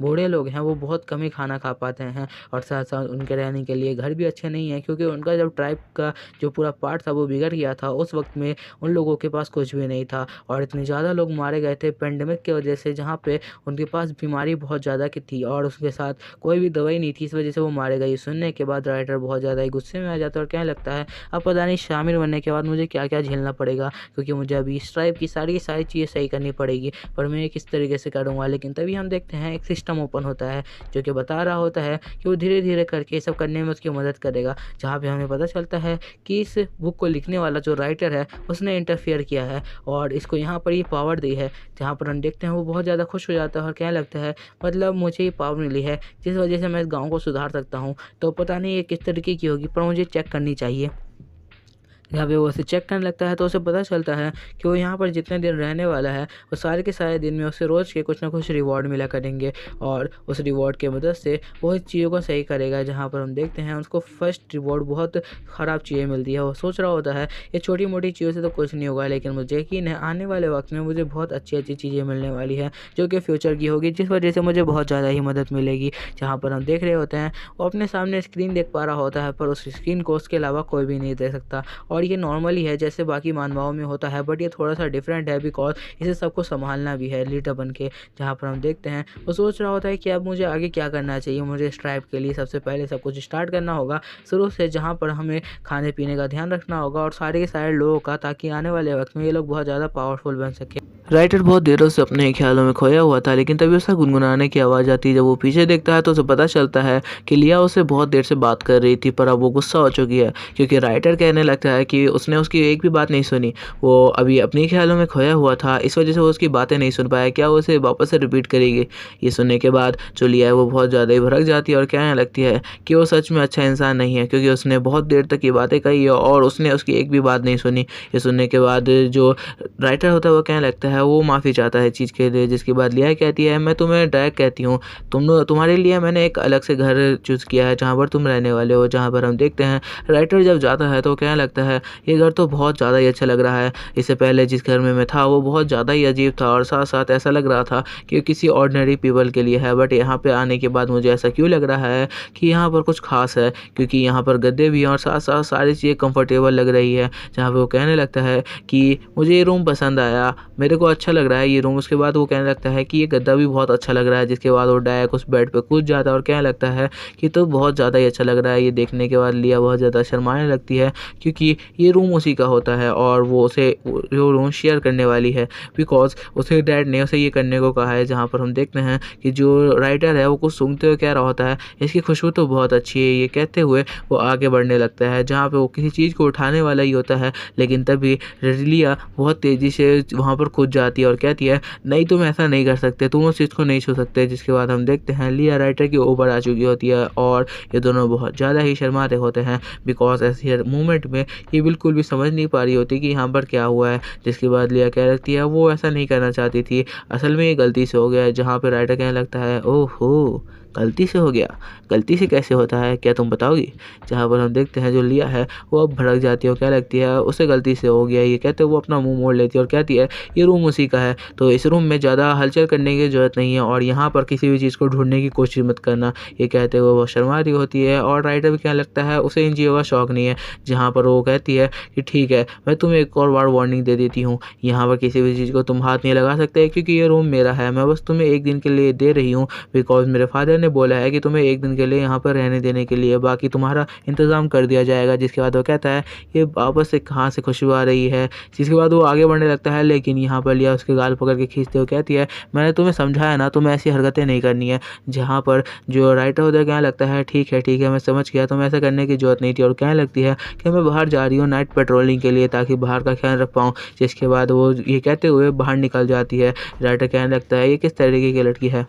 बूढ़े लोग हैं वो बहुत कम ही खाना खा पाते हैं और साथ-साथ उनके रहने के लिए घर भी अच्छे नहीं हैं क्योंकि उनका जब ट्राइब का जो पूरा पार्ट था वो बिगड़ गया था उस वक़्त में उन लोगों के पास कुछ भी नहीं था और इतने ज़्यादा लोग मारे गए थे पैंडेमिक की वजह से, जहाँ पे उनके पास बीमारी बहुत ज़्यादा की थी और उसके साथ कोई भी दवाई नहीं थी, इस वजह से वो मारे गए। सुनने के बाद राइटर बहुत ज़्यादा ही गुस्से में आ जाता है और कहने लगता है अब पता नहीं शामिल बनने के बाद मुझे क्या-क्या झेलना पड़ेगा क्योंकि मुझे अभी इस ट्राइब की सारी चीज़ें सही करनी पड़ेगी, पर मैं ये किस तरीके से करूँगा। लेकिन तभी हम देखते हैं एक सिस्टम ओपन होता है जो कि बता रहा होता है कि वो धीरे-धीरे करके ये सब करने में उसकी मदद करेगा। जहाँ पे हमें पता चलता है कि इस बुक को लिखने वाला जो राइटर है उसने इंटरफियर किया है और इसको यहाँ पर ये पावर दी है। जहाँ पर हम देखते हैं वो बहुत ज़्यादा खुश हो जाता है और कहने लगता है मतलब मुझे ये पावर मिली है जिस वजह से मैं इस गाँव को सुधार सकता हूँ, तो पता नहीं ये किस तरीके की होगी पर मुझे चेक करनी चाहिए। जहाँ पे वो उसे चेक करने लगता है तो उसे पता चलता है कि वो यहाँ पर जितने दिन रहने वाला है वो सारे के सारे दिन में उसे रोज़ के कुछ ना कुछ रिवॉर्ड मिला करेंगे और उस रिवॉर्ड की मदद से वो इस चीज़ों को सही करेगा। जहाँ पर हम देखते हैं उसको फर्स्ट रिवॉर्ड बहुत ख़राब चीज़ें मिलती है। वो सोच रहा होता है ये छोटी मोटी चीज़ों से तो कुछ नहीं होगा, लेकिन मुझे यकीन है आने वाले वक्त में मुझे बहुत अच्छी अच्छी चीज़ें मिलने वाली है जो कि फ्यूचर की होगी, जिस वजह से मुझे बहुत ज़्यादा ही मदद मिलेगी। जहाँ पर हम देख रहे होते हैं वो अपने सामने स्क्रीन देख पा रहा होता है पर उस स्क्रीन को उसके अलावा कोई भी नहीं देख सकता और ये नॉर्मली है जैसे बाकी मानवाओं में होता है, बट ये थोड़ा सा डिफरेंट है बिकॉज इसे सबको संभालना भी है लीडर बन के। जहाँ पर हम देखते हैं वो सोच रहा होता है कि अब मुझे आगे क्या करना चाहिए। मुझे इस ट्राइब के लिए सबसे पहले सब कुछ स्टार्ट करना होगा शुरू से, जहाँ पर हमें खाने पीने का ध्यान रखना होगा और सारे के सारे लोगों का, ताकि आने वाले वक्त में ये लोग बहुत ज़्यादा पावरफुल बन सके। राइटर बहुत देरों से अपने ख्यालों में खोया हुआ था, लेकिन तभी उसका गुनगुनाने की आवाज़ आती है। जब वो पीछे देखता है तो उसे पता चलता है कि लिया उससे बहुत देर से बात कर रही थी, पर अब वो गुस्सा हो चुकी है क्योंकि राइटर कहने लगता है कि उसने उसकी एक भी बात नहीं सुनी। वो अभी अपने ख्यालों में खोया हुआ था, इस वजह से वो उसकी बातें नहीं सुन पाया। क्या वो उसे वापस से रिपीट करेगी? ये सुनने के बाद जो लिया है वो बहुत ज़्यादा ही भड़क जाती है और कहने लगती है कि वो सच में अच्छा इंसान नहीं है, क्योंकि उसने बहुत देर तक ये बातें कही है और उसने उसकी एक भी बात नहीं सुनी। ये सुनने के बाद जो राइटर होता है वो कहने लगता है, वो माफ़ी चाहता है चीज़ के लिए, जिसके बाद लिया कहती है, मैं तुम्हें डायरेक्ट कहती हूँ, तुम्हारे लिए मैंने एक अलग से घर चूज़ किया है जहाँ पर तुम रहने वाले हो। जहाँ पर हम देखते हैं राइटर जब जाता है तो कहने लगता है, ये घर तो बहुत ज़्यादा ही अच्छा लग रहा है। इससे पहले जिस घर में मैं था वो बहुत ज़्यादा ही अजीब था और साथ साथ ऐसा लग रहा था कि किसी ऑर्डिनरी पीपल के लिए है, बट यहाँ पे आने के बाद मुझे ऐसा क्यों लग रहा है कि यहाँ पर कुछ खास है, क्योंकि यहाँ पर गद्दे भी हैं और साथ साथ सारी चीज़ें कंफर्टेबल लग रही है। जहाँ पे वो कहने लगता है कि मुझे ये रूम पसंद आया, मेरे को अच्छा लग रहा है ये रूम। उसके बाद वो कहने लगता है कि ये गद्दा भी बहुत अच्छा लग रहा है, जिसके बाद वो डायरेक्ट उस बेड पे कूद जाता है और कहने लगता है कि तो बहुत ज़्यादा ही अच्छा लग रहा है। ये देखने के बाद लिया बहुत ज़्यादा शर्माने लगती है, क्योंकि ये रूम उसी का होता है और वो उसे वो रूम शेयर करने वाली है, बिकॉज़ उसके डैड ने उसे ये करने को कहा है। जहाँ पर हम देखते हैं कि जो राइटर है वो कुछ सूंघते हुए कह रहा होता है, इसकी खुशबू तो बहुत अच्छी है। ये कहते हुए वो आगे बढ़ने लगता है, जहाँ पे वो किसी चीज़ को उठाने वाला ही होता है, लेकिन तभी लिया बहुत तेज़ी से वहाँ पर कूद जाती है और कहती है, नहीं तुम ऐसा नहीं कर सकते, तुम उस चीज़ को नहीं छू सकते। जिसके बाद हम देखते हैं लिया राइटर के ऊपर आ चुकी होती है और ये दोनों बहुत ज़्यादा ही शर्माते होते हैं, बिकॉज़ ऐसी मोमेंट में ये बिल्कुल भी समझ नहीं पा रही होती कि यहाँ पर क्या हुआ है। जिसके बाद लिया कह लगती है वो ऐसा नहीं करना चाहती थी, असल में ये गलती से हो गया है। जहाँ पे राइटर कहने लगता है, ओहो! गलती से हो गया? गलती से कैसे होता है, क्या तुम बताओगी? जहाँ पर हम देखते हैं जो लिया है वो अब भड़क जाती है और क्या लगती है उसे गलती से हो गया। ये कहते हुए वो अपना मुँह मोड़ लेती है और कहती है, ये रूम उसी का है, तो इस रूम में ज़्यादा हलचल करने की ज़रूरत नहीं है और यहाँ पर किसी भी चीज़ को ढूँढने की कोशिश मत करना। ये कहते हुए वो शर्मा रही होती है और राइटर भी क्या लगता है उसे इन चीज़ों का शौक नहीं है। जहाँ पर वो कहती है कि ठीक है, मैं तुम्हें एक और बार वार्निंग दे देती हूँ, यहाँ पर किसी भी चीज़ को तुम हाथ नहीं लगा सकते, क्योंकि ये रूम मेरा है। मैं बस तुम्हें 1 दिन के लिए दे रही हूँ, बिकॉज़ मेरे फादर ने बोला है कि तुम्हें 1 दिन के लिए यहाँ पर रहने देने के लिए, बाकी तुम्हारा इंतज़ाम कर दिया जाएगा। जिसके बाद वो कहता है, ये वापस से कहाँ से खुशबू आ रही है? जिसके बाद वो आगे बढ़ने लगता है, लेकिन यहाँ पर लिया उसके गाल पकड़ के खींचते हुए कहती है, मैंने तुम्हें समझाया ना, तुम्हें ऐसी हरकतें नहीं करनी है। जहाँ पर जो राइटर होता है कहने लगता है, ठीक है, मैं समझ गया, तुम्हें ऐसा करने की ज़रूरत नहीं थी। और कहने लगती है कि मैं बाहर जा रही हूँ नाइट पेट्रोलिंग के लिए, ताकि बाहर का ख्याल रख पाऊँ। जिसके बाद वो ये कहते हुए बाहर निकल जाती है। राइटर कहने लगता है, ये किस तरीके की लड़की है?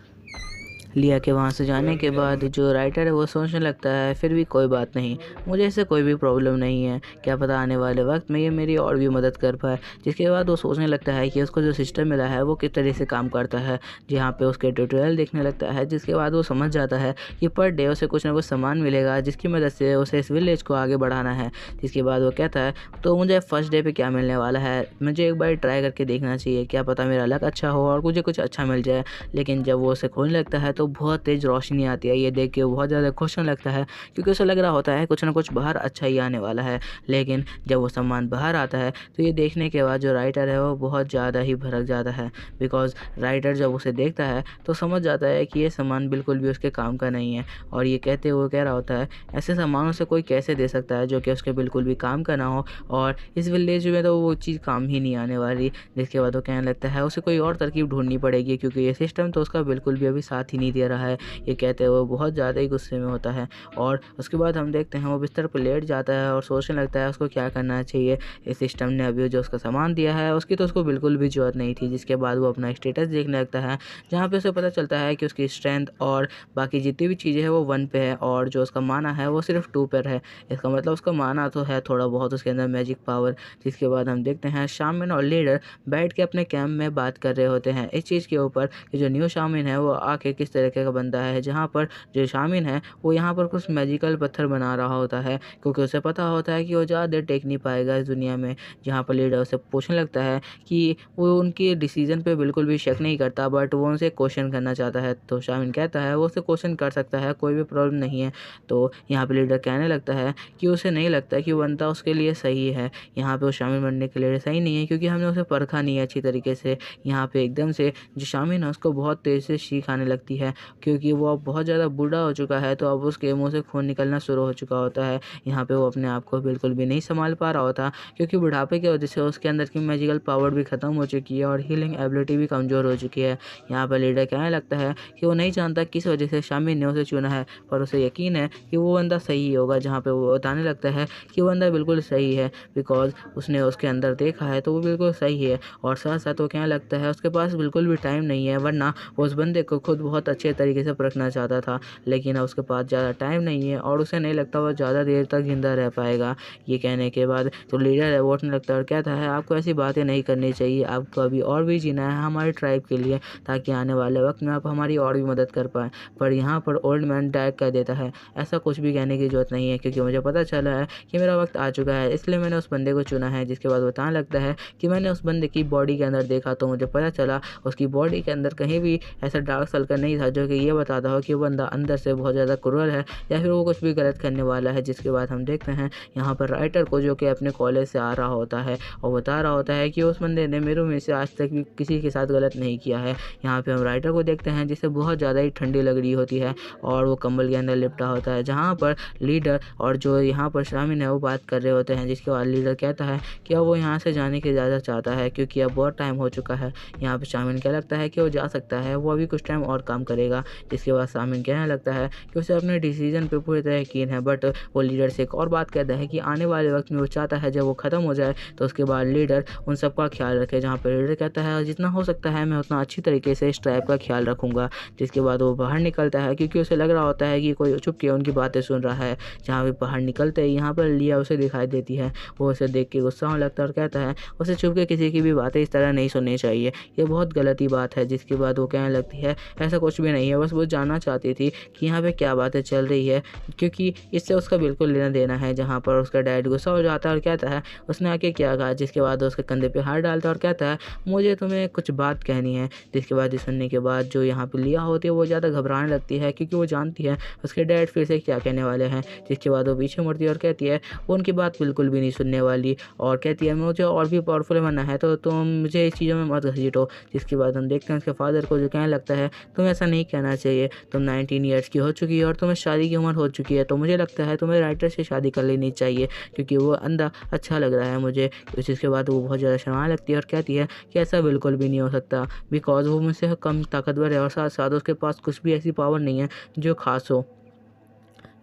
लिया के वहाँ से जाने के बाद जो राइटर है वो सोचने लगता है, फिर भी कोई बात नहीं, मुझे इससे कोई भी प्रॉब्लम नहीं है, क्या पता आने वाले वक्त में ये मेरी और भी मदद कर पाए। जिसके बाद वो सोचने लगता है कि उसको जो सिस्टम मिला है वो किस तरह से काम करता है, जहाँ पे उसके ट्यूटोरियल देखने लगता है। जिसके बाद वो समझ जाता है कि पर डे उसे कुछ ना कुछ सामान मिलेगा जिसकी मदद से उसे इस विलेज को आगे बढ़ाना है। जिसके बाद वो कहता है, तो मुझे फर्स्ट डे पे क्या मिलने वाला है, मुझे एक बार ट्राई करके देखना चाहिए, क्या पता मेरा लक अच्छा हो और मुझे कुछ अच्छा मिल जाए। लेकिन जब वो उसे खोलने लगता है तो बहुत तेज़ रोशनी आती है। ये देख के वो बहुत ज़्यादा खुश होने लगता है, क्योंकि उसे लग रहा होता है कुछ ना कुछ बाहर अच्छा ही आने वाला है। लेकिन जब वो सामान बाहर आता है तो ये देखने के बाद जो राइटर है वो बहुत ज़्यादा ही भड़क जाता है, बिकॉज़ राइटर जब उसे देखता है तो समझ जाता है कि ये सामान बिल्कुल भी उसके काम का नहीं है। और ये कहते हुए कह रहा होता है, ऐसे सामानों से कोई कैसे दे सकता है जो कि उसके बिल्कुल भी काम का ना हो, और इस विलेज में तो वो चीज़ काम ही नहीं आने वाली। जिसके बाद वो कहने लगता है उसे कोई और तरकीब ढूँढनी पड़ेगी, क्योंकि ये सिस्टम तो उसका बिल्कुल भी अभी साथ ही नहीं दे रहा है। ये कहते हुए बहुत ज़्यादा ही गुस्से में होता है और उसके बाद हम देखते हैं वो बिस्तर पर लेट जाता है और सोचने लगता है उसको क्या करना चाहिए। इस सिस्टम ने अभी जो उसका सामान दिया है उसकी तो उसको बिल्कुल भी ज़रूरत नहीं थी। जिसके बाद वो अपना स्टेटस देखने लगता है, जहाँ पे उसे पता चलता है कि उसकी स्ट्रेंथ और बाकी जितनी भी चीज़ें हैं वो 1 पे है और जो उसका माना है वो सिर्फ 2 पर है। इसका मतलब उसका माना तो है थोड़ा बहुत उसके अंदर मैजिक पावर। जिसके बाद हम देखते हैं शामिन और लीडर बैठ के अपने कैंप में बात कर रहे होते हैं इस चीज़ के ऊपर कि जो न्यू शामिन है वो आके किस तरीके का बंदा है। जहाँ पर जो शामिन है वो यहाँ पर कुछ मैजिकल पत्थर बना रहा होता है, क्योंकि उसे पता होता है कि वो ज़्यादा देर टेक नहीं पाएगा इस दुनिया में। जहाँ पर लीडर उसे पूछने लगता है कि वो उनके डिसीजन पे बिल्कुल भी शक नहीं करता, बट वो उनसे क्वेश्चन करना चाहता है। तो शामिन कहता है वो उसे क्वेश्चन कर सकता है, कोई भी प्रॉब्लम नहीं है। तो यहाँ पे लीडर कहने लगता है कि उसे नहीं लगता कि वो बंदा उसके लिए सही है, यहाँ पे वो शामिल बनने के लिए सही नहीं है, क्योंकि हमने उसे परखा नहीं है अच्छी तरीके से। यहाँ पे एकदम से जो शामिन है उसको बहुत तेज़ से छींक आने लगती है है, क्योंकि वो अब बहुत ज़्यादा बूढ़ा हो चुका है, तो अब उसके मुँह से खून निकलना शुरू हो चुका होता है। यहाँ पे वो अपने आप को बिल्कुल भी नहीं सँभाल पा रहा होता, क्योंकि बुढ़ापे की वजह से उसके अंदर की मैजिकल पावर भी ख़त्म हो चुकी है और हीलिंग एबिलिटी भी कमज़ोर हो चुकी है। यहाँ पर लीडर कहने लगता है कि वो नहीं जानता किस वजह से शामिर ने उसे चुना है, पर उसे यकीन है कि वो बंदा सही होगा। जहाँ पे वो बताने लगता है कि वो बंदा बिल्कुल सही है, बिकॉज़ उसने उसके अंदर देखा है तो वो बिल्कुल सही है। और साथ-साथ वो कहने लगता है उसके पास बिल्कुल भी टाइम नहीं है, वरना वो उस बंदे को खुद बहुत अच्छे तरीके से परखना चाहता था, लेकिन अब उसके पास ज़्यादा टाइम नहीं है और उसे नहीं लगता वो ज़्यादा देर तक ज़िंदा रह पाएगा। ये कहने के बाद जो लीडर है वो उठने लगता है और कहता है आपको ऐसी बातें नहीं करनी चाहिए, आपको अभी और भी जीना है हमारे ट्राइब के लिए, ताकि आने वाले वक्त में आप हमारी और भी मदद कर पाएँ। पर यहाँ पर ओल्ड मैन डायरेक्ट कह देता है ऐसा कुछ भी कहने की ज़रूरत नहीं है, क्योंकि मुझे पता चला है कि मेरा वक्त आ चुका है, इसलिए मैंने उस बंदे को चुना है। जिसके बाद बताने लगता है कि मैंने उस बंदे की बॉडी के अंदर देखा तो मुझे पता चला उसकी बॉडी के अंदर कहीं भी ऐसा डार्क सर्कल नहीं था जो कि ये बताता हो कि वो बंदा अंदर से बहुत ज़्यादा क्रूअल है या फिर वो कुछ भी गलत करने वाला है। जिसके बाद हम देखते हैं यहाँ पर राइटर को, जो कि अपने कॉलेज से आ रहा होता है और बता रहा होता है कि उस बंदे ने मेरे में से आज तक भी किसी के साथ गलत नहीं किया है। यहाँ पे हम राइटर को देखते हैं जिसे बहुत ज़्यादा ही ठंडी लग रही होती है और वो कंबल के अंदर लिपटा होता है, जहाँ पर लीडर और जो यहाँ पर शामिल है वो बात कर रहे होते हैं। जिसके बाद लीडर कहता है कि अब वो यहाँ से जाने की इजाज़त चाहता है, क्योंकि अब बहुत टाइम हो चुका है। यहाँ पे शामिल क्या लगता है कि वो जा सकता है, वो अभी कुछ टाइम और काम करेगा। जिसके बाद शामिल कहने लगता है कि उसे अपने डिसीजन पे पूरी तरह यकीन है, बट वो लीडर से एक और बात कहता है कि आने वाले वक्त में वो चाहता है जब वो ख़त्म हो जाए तो उसके बाद लीडर उन सब का ख्याल रखे। जहाँ पर लीडर कहता है जितना हो सकता है मैं उतना अच्छी तरीके से इस ट्राइब का ख्याल रखूँगा। जिसके बाद वो बाहर निकलता है, क्योंकि उसे लग रहा होता है कि कोई छुप के उनकी बातें सुन रहा है। जहाँ पे बाहर निकलते ही यहाँ पर लिया उसे दिखाई देती है, वो उसे देख के गुस्सा होने लगता है और कहता है उसे छुप के किसी की भी बातें इस तरह नहीं सुननी चाहिए, ये बहुत गलत ही बात है। जिसके बाद वो कहने लगती है ऐसा कुछ भी नहीं है, बस वो जानना चाहती थी कि यहाँ पे क्या बातें चल रही है, क्योंकि इससे उसका बिल्कुल लेना देना है। जहाँ पर उसका डैड गुस्सा हो जाता है और कहता है उसने आके क्या कहा। जिसके बाद उसके कंधे पे हाथ डालता है और कहता है मुझे तुम्हें कुछ बात कहनी है। जिसके बाद ये सुनने के बाद जो यहाँ पे लिया होती है वो ज़्यादा घबराने लगती है, क्योंकि वो जानती है उसके डैड फिर से क्या कहने वाले हैं। जिसके बाद वो पीछे मुड़ती है और कहती है वो उनकी बात बिल्कुल भी नहीं सुनने वाली, और कहती है मुझे और भी पावरफुल बनना है तो तुम मुझे इस चीज़ों में मत घसीटो। जिसके बाद हम देखते हैं उसके फादर को, जो कहने लगता है तुम्हें ऐसा नहीं कहना चाहिए, तुम 19 ईयर्स की हो चुकी है और तुम्हें शादी की उम्र हो चुकी है, तो मुझे लगता है तुम्हें राइटर से शादी कर लेनी चाहिए, क्योंकि वो अंधा अच्छा लग रहा है मुझे। जिसके बाद वो बहुत ज़्यादा शर्माने लगती है और कहती है कि ऐसा बिल्कुल भी नहीं हो सकता, बिकॉज़ वो मुझसे कम ताकतवर है और साथ साथ उसके पास कुछ भी ऐसी पावर नहीं है जो खास हो।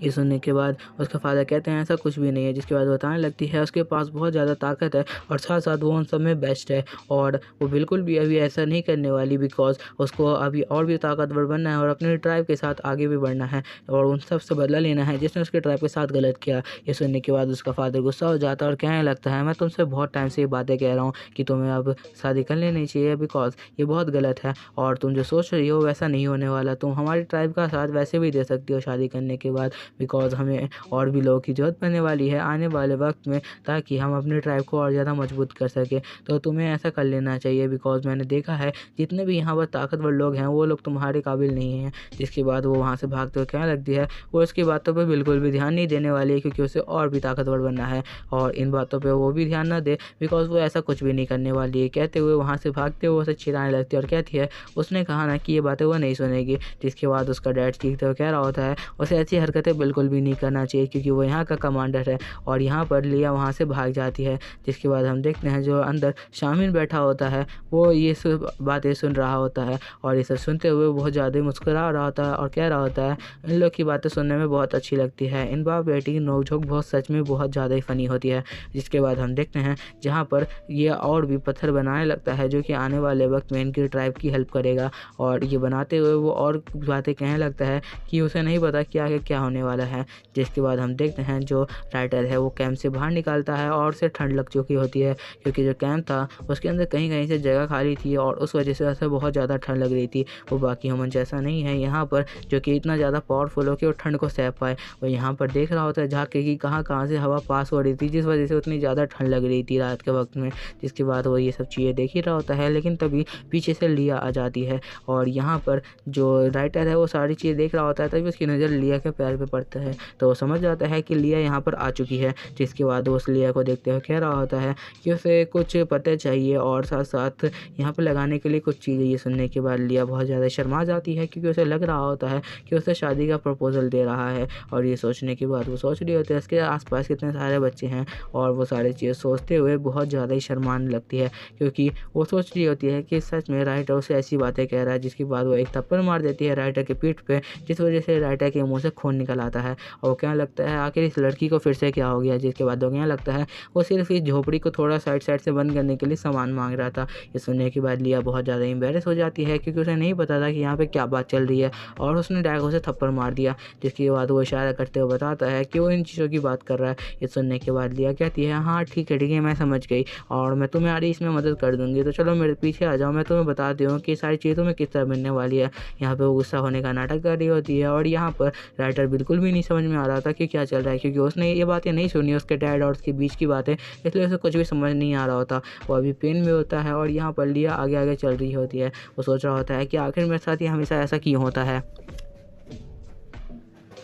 ये सुनने के बाद उसके फादर कहते हैं ऐसा कुछ भी नहीं है। जिसके बाद बताने लगती है उसके पास बहुत ज़्यादा ताकत है और साथ साथ वो उन सब में बेस्ट है, और वो बिल्कुल भी अभी ऐसा नहीं करने वाली, बिकॉज़ उसको अभी और भी ताकतवर बनना है और अपने ट्राइब के साथ आगे भी बढ़ना है और उन सब से बदला लेना है जिसने उसके ट्राइब के साथ गलत किया। ये सुनने के बाद उसका फादर गुस्सा हो जाता है और कहने लगता है मैं तुमसे बहुत टाइम से ये बातें कह रहा हूँ कि तुम्हें अब शादी कर लेनी चाहिए, बिकॉज़ ये बहुत गलत है और तुम जो सोच रही हो वैसा नहीं होने वाला। तुम हमारी ट्राइब का साथ वैसे भी दे सकती हो शादी करने के बाद, बिकॉज़ हमें और भी लोगों की ज़रूरत पड़ने वाली है आने वाले वक्त में, ताकि हम अपने ट्राइब को और ज़्यादा मजबूत कर सकें। तो तुम्हें ऐसा कर लेना चाहिए, बिकॉज़ मैंने देखा है जितने भी यहाँ पर ताकतवर लोग हैं वो लोग तुम्हारे काबिल नहीं हैं। जिसके बाद वो वहाँ से भागते हुए कहने लगती है वो उसकी बातों पर बिल्कुल भी ध्यान नहीं देने वाली है, क्योंकि उसे और भी ताकतवर बनना है और इन बातों पर वो भी ध्यान ना दे, बिकॉज़ वो ऐसा कुछ भी नहीं करने वाली है। कहते हुए वहाँ से भागते हुए उसे चिढ़ाने लगती है और कहती है उसने कहा ना कि ये बातें वो नहीं सुनेगी। जिसके बाद उसका डैड चीखते हुए कह रहा होता है उसे ऐसी हरकतें बिल्कुल भी नहीं करना चाहिए, क्योंकि वो यहाँ का कमांडर है, और यहाँ पर लिया वहाँ से भाग जाती है। जिसके बाद हम देखते हैं जो अंदर शामिल बैठा होता है वो ये सब बातें सुन रहा होता है और ये सब सुनते हुए बहुत ज़्यादा मुस्कुरा रहा होता है और कह रहा होता है इन लोग की बातें सुनने में बहुत अच्छी लगती है, इन बाप बेटी की नोक-झोंक बहुत सच में बहुत ज़्यादा ही फ़नी होती है। जिसके बाद हम देखते हैं जहाँ पर ये और भी पत्थर बनाने लगता है जो कि आने वाले वक्त में इनकी ट्राइब की हेल्प करेगा, और ये बनाते हुए वो और बातें कहने लगता है कि उसे नहीं पता कि आगे क्या होने वाला है। जिसके बाद हम देखते हैं जो राइटर है वो कैंप से बाहर निकलता है और उसे ठंड लग चुकी होती है, क्योंकि जो कैंप था उसके अंदर कहीं कहीं से जगह खाली थी और उस वजह से उसे बहुत ज़्यादा ठंड लग रही थी। वो बाकी ह्यूमन जैसा नहीं है यहाँ पर जो कि इतना ज़्यादा पावरफुल हो कि वो ठंड को सह पाए। वो यहाँ पर देख रहा होता है जाके कि कहाँ कहाँ से हवा पास हो रही थी, जिस वजह से उतनी ज़्यादा ठंड लग रही थी रात के वक्त में। जिसके बाद वो ये सब चीज़ें देख ही रहा होता है, लेकिन तभी पीछे से लिया आ जाती है और यहाँ पर जो राइटर है वो सारी चीज़ें देख रहा होता है, तभी उसकी नज़र लिया के पैर पे पड़ता है। तो वो समझ जाता है कि लिया यहाँ पर आ चुकी है, जिसके बाद वो उस लिया को देखते हुए कह रहा होता है कि उसे कुछ पता चाहिए और साथ साथ यहाँ पर लगाने के लिए कुछ चीज़ें। ये सुनने के बाद लिया बहुत ज़्यादा शर्मा जाती है, क्योंकि उसे लग रहा होता है कि उसे शादी का प्रपोजल दे रहा है। और ये सोचने के बाद वो सोच रही होती है इसके आसपास कितने सारे बच्चे हैं, और वो सारी चीज़ें सोचते हुए बहुत ज़्यादा ही शर्माने लगती है, क्योंकि वो सोच रही होती है कि सच में राइटर उसे ऐसी बातें कह रहा है। जिसके बाद वो एक थप्पड़ मार देती है राइटर की पीठ पे, जिस वजह से राइटर के मुंह से खून निकल आता है। और वो कहने लगता है आखिर इस लड़की को फिर से क्या हो गया। जिसके बाद वो कहने लगता है वो सिर्फ इस झोपड़ी को थोड़ा साइड साइड से बंद करने के लिए सामान मांग रहा था। ये सुनने के बाद लिया बहुत ज़्यादा एम्बेरस हो जाती है, क्योंकि उसे नहीं पता था कि यहाँ पे क्या बात चल रही है, और उसने डायरेक्ट उसे थप्पड़ मार दिया। जिसके बाद वो इशारा करते हुए बताता है कि वो इन चीज़ों की बात कर रहा है। ये सुनने के बाद लिया कहती है हाँ ठीक है मैं समझ गई, और मैं तुम्हारी इसमें मदद कर दूंगी। तो चलो मेरे पीछे आ जाओ, मैं तुम्हें बताती हूँ कि सारी चीज़ें तुम्हें किस तरह मिलने वाली है। यहाँ पे वो गुस्सा होने का नाटक कर रही होती है, और यहाँ पर राइटर बिल्कुल भी नहीं समझ में आ रहा था कि क्या चल रहा है, क्योंकि उसने ये बातें नहीं सुनी उसके डैड और उसके बीच की बातें, इसलिए उसे कुछ भी समझ नहीं आ रहा होता। वो अभी पेन में होता है, और यहाँ पर लिया आगे आगे चल रही होती है। वो सोच रहा होता है कि आखिर मेरे साथ ही हमेशा ऐसा क्यों होता है।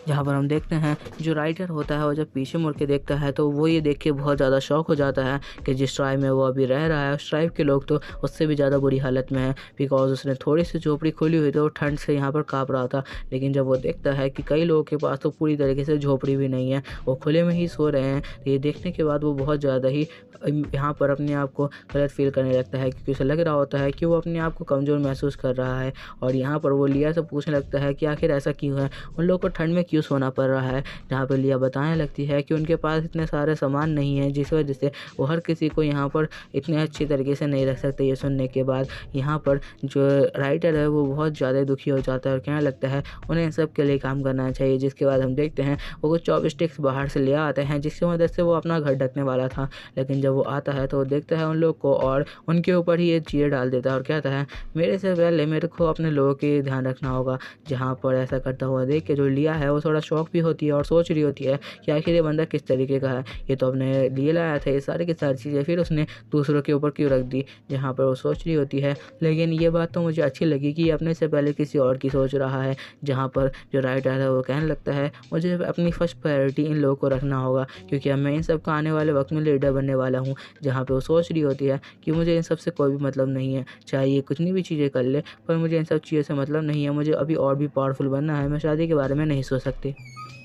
जहाँ पर हम देखते हैं जो राइटर होता है वो जब पीछे मुड़ के देखता है तो वो ये देख के बहुत ज़्यादा शॉक हो जाता है कि जिस ट्राइब में वो अभी रह रहा है उस ट्राइब के लोग तो उससे भी ज़्यादा बुरी हालत में है, बिकॉज उसने थोड़ी सी झोपड़ी खोली हुई थी, वो ठंड से यहाँ पर काँप रहा था। लेकिन जब वो देखता है कि कई लोगों के पास तो पूरी तरीके से झोपड़ी भी नहीं है, वो खुले में ही सो रहे हैं, तो ये देखने के बाद वो बहुत ज़्यादा ही यहाँ पर अपने आप को गलत फील करने लगता है, क्योंकि उसे लग रहा होता है कि वो अपने आप को कमज़ोर महसूस कर रहा है। और यहाँ पर वो लिया से पूछने लगता है कि आखिर ऐसा क्यों है, उन लोगों को ठंड में क्यों सोना पड़ रहा है। जहाँ पर लिया बताने लगती है कि उनके पास इतने सारे सामान नहीं है, जिस वजह से वो हर किसी को यहाँ पर इतने अच्छी तरीके से नहीं रख सकते। ये सुनने के बाद यहाँ पर जो राइटर है वो बहुत ज़्यादा दुखी हो जाता है और कहने लगता है उन्हें इन सब के लिए काम करना चाहिए। जिसके बाद हम देखते हैं वो कुछ चॉपस्टिक्स बाहर से ले आते हैं, जिसकी मदद से वो अपना घर ढकने वाला था। लेकिन जब वो आता है तो वो देखता है उन लोग को और उनके ऊपर ही ये चीज़ें डाल देता है और कहता है मेरे से पहले मेरे को अपने लोगों के ध्यान रखना होगा। जहाँ पर ऐसा करता हुआ देख के जो लिया है वो थोड़ा शौक भी होती है और सोच रही होती है कि आखिर ये बंदा किस तरीके का है, ये तो अपने लिए लाया था ये सारी की सारी चीज़ें, फिर उसने दूसरों के ऊपर क्यों रख दी। जहाँ पर वो सोच रही होती है, लेकिन ये बात तो मुझे अच्छी लगी कि ये अपने से पहले किसी और की सोच रहा है। जहाँ पर जो राइटर है वो कहने लगता है मुझे अपनी फर्स्ट प्रायोरिटी इन लोगों को रखना होगा, क्योंकि अब मैं इन सब का आने वाले वक्त में लीडर बनने वाला हूँ। जहाँ पर वो सोच रही होती है कि मुझे इन सब से कोई भी मतलब नहीं है, चाहे ये कुछ भी चीज़ें कर ले, पर मुझे इन सब चीज़ों से मतलब नहीं है, मुझे अभी और भी पावरफुल बनना है, मैं शादी के बारे में नहीं सोच सकती।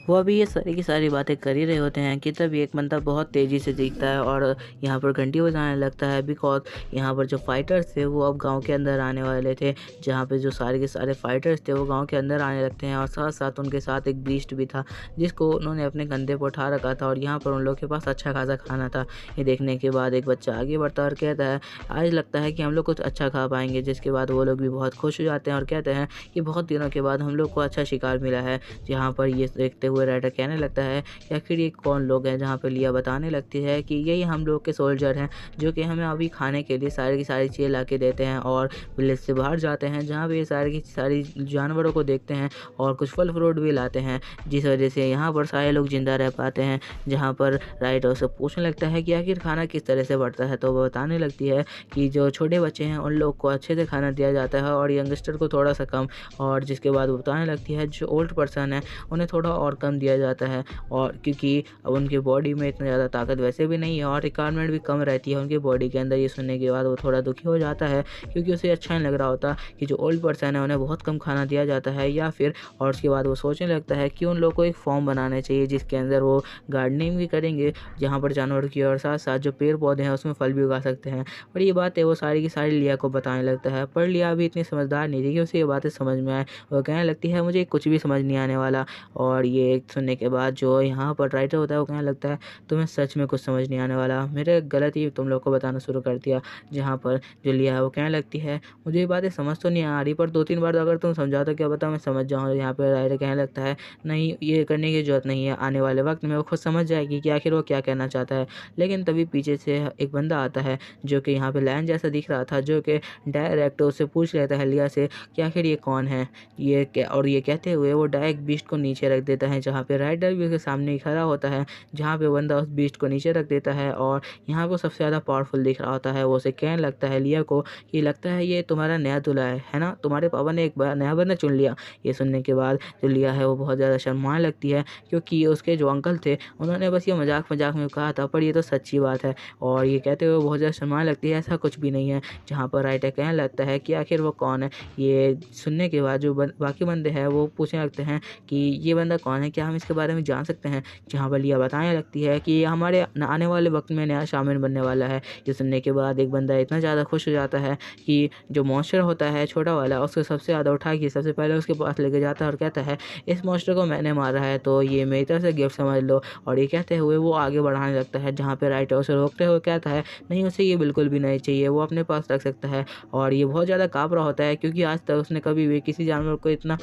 वो अभी ये सारी की सारी बातें कर ही रहे होते हैं कि तभी एक बंदा बहुत तेज़ी से दिखता है और यहाँ पर घंटी बजाने लगता है, बिकॉज यहाँ पर जो फाइटर्स थे वो अब गांव के अंदर आने वाले थे। जहाँ पे जो सारे के सारे फाइटर्स थे वो गांव के अंदर आने लगते हैं, और साथ साथ उनके साथ एक बीस्ट भी था जिसको उन्होंने अपने कंधे पर उठा रखा था, और यहाँ पर उन लोग के पास अच्छा खासा खाना था। ये देखने के बाद एक बच्चा आगे बढ़ता है और कहता है आज लगता है कि हम लोग कुछ अच्छा खा पाएंगे। जिसके बाद वो लोग भी बहुत खुश हो जाते हैं और कहते हैं कि बहुत दिनों के बाद हम लोग को अच्छा शिकार मिला है। जहाँ पर ये देखते हुए राइटर कहने लगता है कि आखिर ये कौन लोग हैं। जहाँ पे लिया बताने लगती है कि यही हम लोग के सोल्जर हैं जो कि हमें अभी खाने के लिए सारी की सारी चीज़ें ला के देते हैं और विलेज से बाहर जाते हैं, जहाँ पे ये सारी की सारी जानवरों को देखते हैं और कुछ फल फ्रूट भी लाते हैं, जिस वजह से यहाँ पर सारे लोग जिंदा रह पाते हैं। जहाँ पर राइटर से पूछने लगता है कि आखिर खाना किस तरह से बढ़ता है, तो वो बताने लगती है कि जो छोटे बच्चे हैं उन लोग को अच्छे से खाना दिया जाता है और यंगस्टर को थोड़ा सा कम। और जिसके बाद वो बताने लगती है जो ओल्ड पर्सन है उन्हें थोड़ा और कम दिया जाता है, और क्योंकि अब उनकी बॉडी में इतना ज़्यादा ताकत वैसे भी नहीं है और रिक्वायरमेंट भी कम रहती है उनकी बॉडी के अंदर। ये सुनने के बाद वो थोड़ा दुखी हो जाता है, क्योंकि उसे अच्छा नहीं लग रहा होता कि जो ओल्ड पर्सन है उन्हें बहुत कम खाना दिया जाता है या फिर। और उसके बाद वो सोचने लगता है कि उन लोगों को एक फॉर्म बनाना चाहिए जिसके अंदर वो गार्डनिंग भी करेंगे, जहाँ पर जानवरों की और साथ साथ जो पेड़ पौधे हैं उसमें फल भी उगा सकते हैं। और ये बातें वो सारी की सारी लिया को बताने लगता है, पर लिया अभी इतनी समझदार नहीं थी कि उसे ये बातें समझ में आए। वो कहने लगती है मुझे कुछ भी समझ नहीं आने वाला। और ये सुनने के बाद जो यहाँ पर राइटर होता है वो कहने लगता है तुम्हें सच में कुछ समझ नहीं आने वाला, मेरे गलत ही तुम लोग को बताना शुरू कर दिया। जहाँ पर जो लिया है वो कहने लगती है मुझे ये बातें समझ तो नहीं आ रही, पर 2-3 बार अगर तुम समझाओ तो क्या पता मैं समझ जाऊँ। यहाँ पर राइटर कहने लगता है नहीं ये करने की जरूरत नहीं है, आने वाले वक्त में वो खुद समझ जाएगी कि आखिर वो क्या कहना चाहता है। लेकिन तभी पीछे से एक बंदा आता है जो कि यहाँ पे लायन जैसा दिख रहा था, जो कि डायरेक्ट उससे पूछ लेता है लिया से कि आखिर ये कौन है, ये क्या। और ये कहते हुए वो डायरेक्ट बीस्ट को नीचे रख देता है जहाँ पे राइटर भी उसके सामने ही खड़ा होता है, जहाँ पे बंदा उस बीस्ट को नीचे रख देता है और यहाँ पे वो सबसे ज़्यादा पावरफुल दिख रहा होता है। वो उसे कहने लगता है लिया को कि लगता है ये तुम्हारा नया दूल्हा है ना? तुम्हारे पापा ने एक नया बंदा चुन लिया। ये सुनने के बाद जो लिया है वो बहुत ज़्यादा शर्माने लगती है, क्योंकि उसके जो अंकल थे उन्होंने बस ये मजाक में कहा था, पर ये तो सच्ची बात है। और ये कहते हुए बहुत ज़्यादा शर्माने लगती है, ऐसा कुछ भी नहीं है। जहाँ पर राइटर कहने लगता है कि आखिर वो कौन है। ये सुनने के बाद जो बाकी बंदे हैं वो पूछने लगते हैं कि ये बंदा कौन है, क्या हम इसके बारे में जान सकते हैं। जहाँ पर लिया बताने लगती है कि ये हमारे आने वाले वक्त में नया शामिल बनने वाला है। ये सुनने के बाद एक बंदा इतना ज़्यादा खुश हो जाता है कि जो मॉन्स्टर होता है छोटा वाला, उसको सबसे ज़्यादा उठा के सबसे पहले उसके पास लेके जाता है और कहता है इस मॉन्स्टर को मैंने मारा है, तो ये मेरी तरफ से गिफ्ट समझ लो। और ये कहते हुए वो आगे बढ़ाने लगता है, जहाँ पे राइटर उसे रोकते हुए कहता है नहीं, उसे ये बिल्कुल भी नहीं चाहिए, वो अपने पास रख सकता है। और ये बहुत ज़्यादा काँप रहा होता है, क्योंकि आज तक उसने कभी भी किसी जानवर को इतना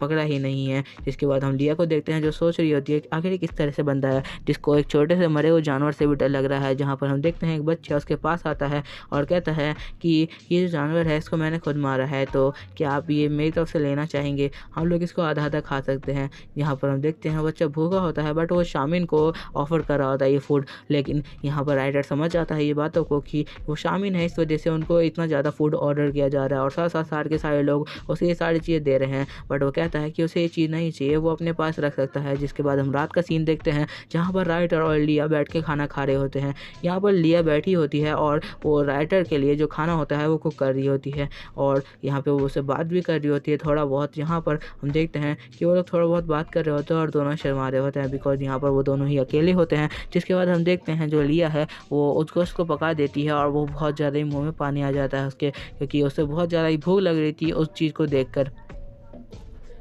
पकड़ा ही नहीं है। जिसके बाद हम लिया को देखते हैं, जो सोच रही होती है कि आखिर किस तरह से बंदा है जिसको एक छोटे से मरे हुए जानवर से भी डर लग रहा है। जहाँ पर हम देखते हैं एक बच्चा उसके पास आता है और कहता है कि ये जो जानवर है इसको मैंने खुद मारा है, तो क्या आप ये मेरी तरफ से लेना चाहेंगे? हम लोग इसको आधा आधा खा सकते हैं। यहाँ पर हम देखते हैं बच्चा भूखा होता है, बट वो शामिन को ऑफर कर रहा होता है ये फूड। लेकिन यहाँ पर राइटर समझ जाता है ये बातों को कि वो शामिन है, इस वजह से उनको इतना ज़्यादा फूड ऑर्डर किया जा रहा है और साथ साथ सारे के सारे लोग उसे ये सारी चीज़ें दे रहे हैं। बट वो कहता है कि उसे ये चीज़ नहीं चाहिए, वो अपने पास रख सकता है। जिसके बाद हम रात का सीन देखते हैं, जहाँ पर राइटर और लिया बैठ के खाना खा रहे होते हैं। यहाँ पर लिया बैठी होती है और वो राइटर के लिए जो खाना होता है वो कुक कर रही होती है, और यहाँ पे वो उससे बात भी कर रही होती है थोड़ा बहुत। यहाँ पर हम देखते हैं कि वो लोग थोड़ा बहुत बात कर रहे होते हैं और दोनों शर्मा रहे होते हैं, बिकॉज यहाँ पर वो दोनों ही अकेले होते हैं। जिसके बाद हम देखते हैं जो लिया है वो उसको पका देती है और वो बहुत ज़्यादा ही मुँह में पानी आ जाता है उसके, क्योंकि उसे बहुत ज़्यादा ही भूख लग रही थी उस चीज़ को देखकर।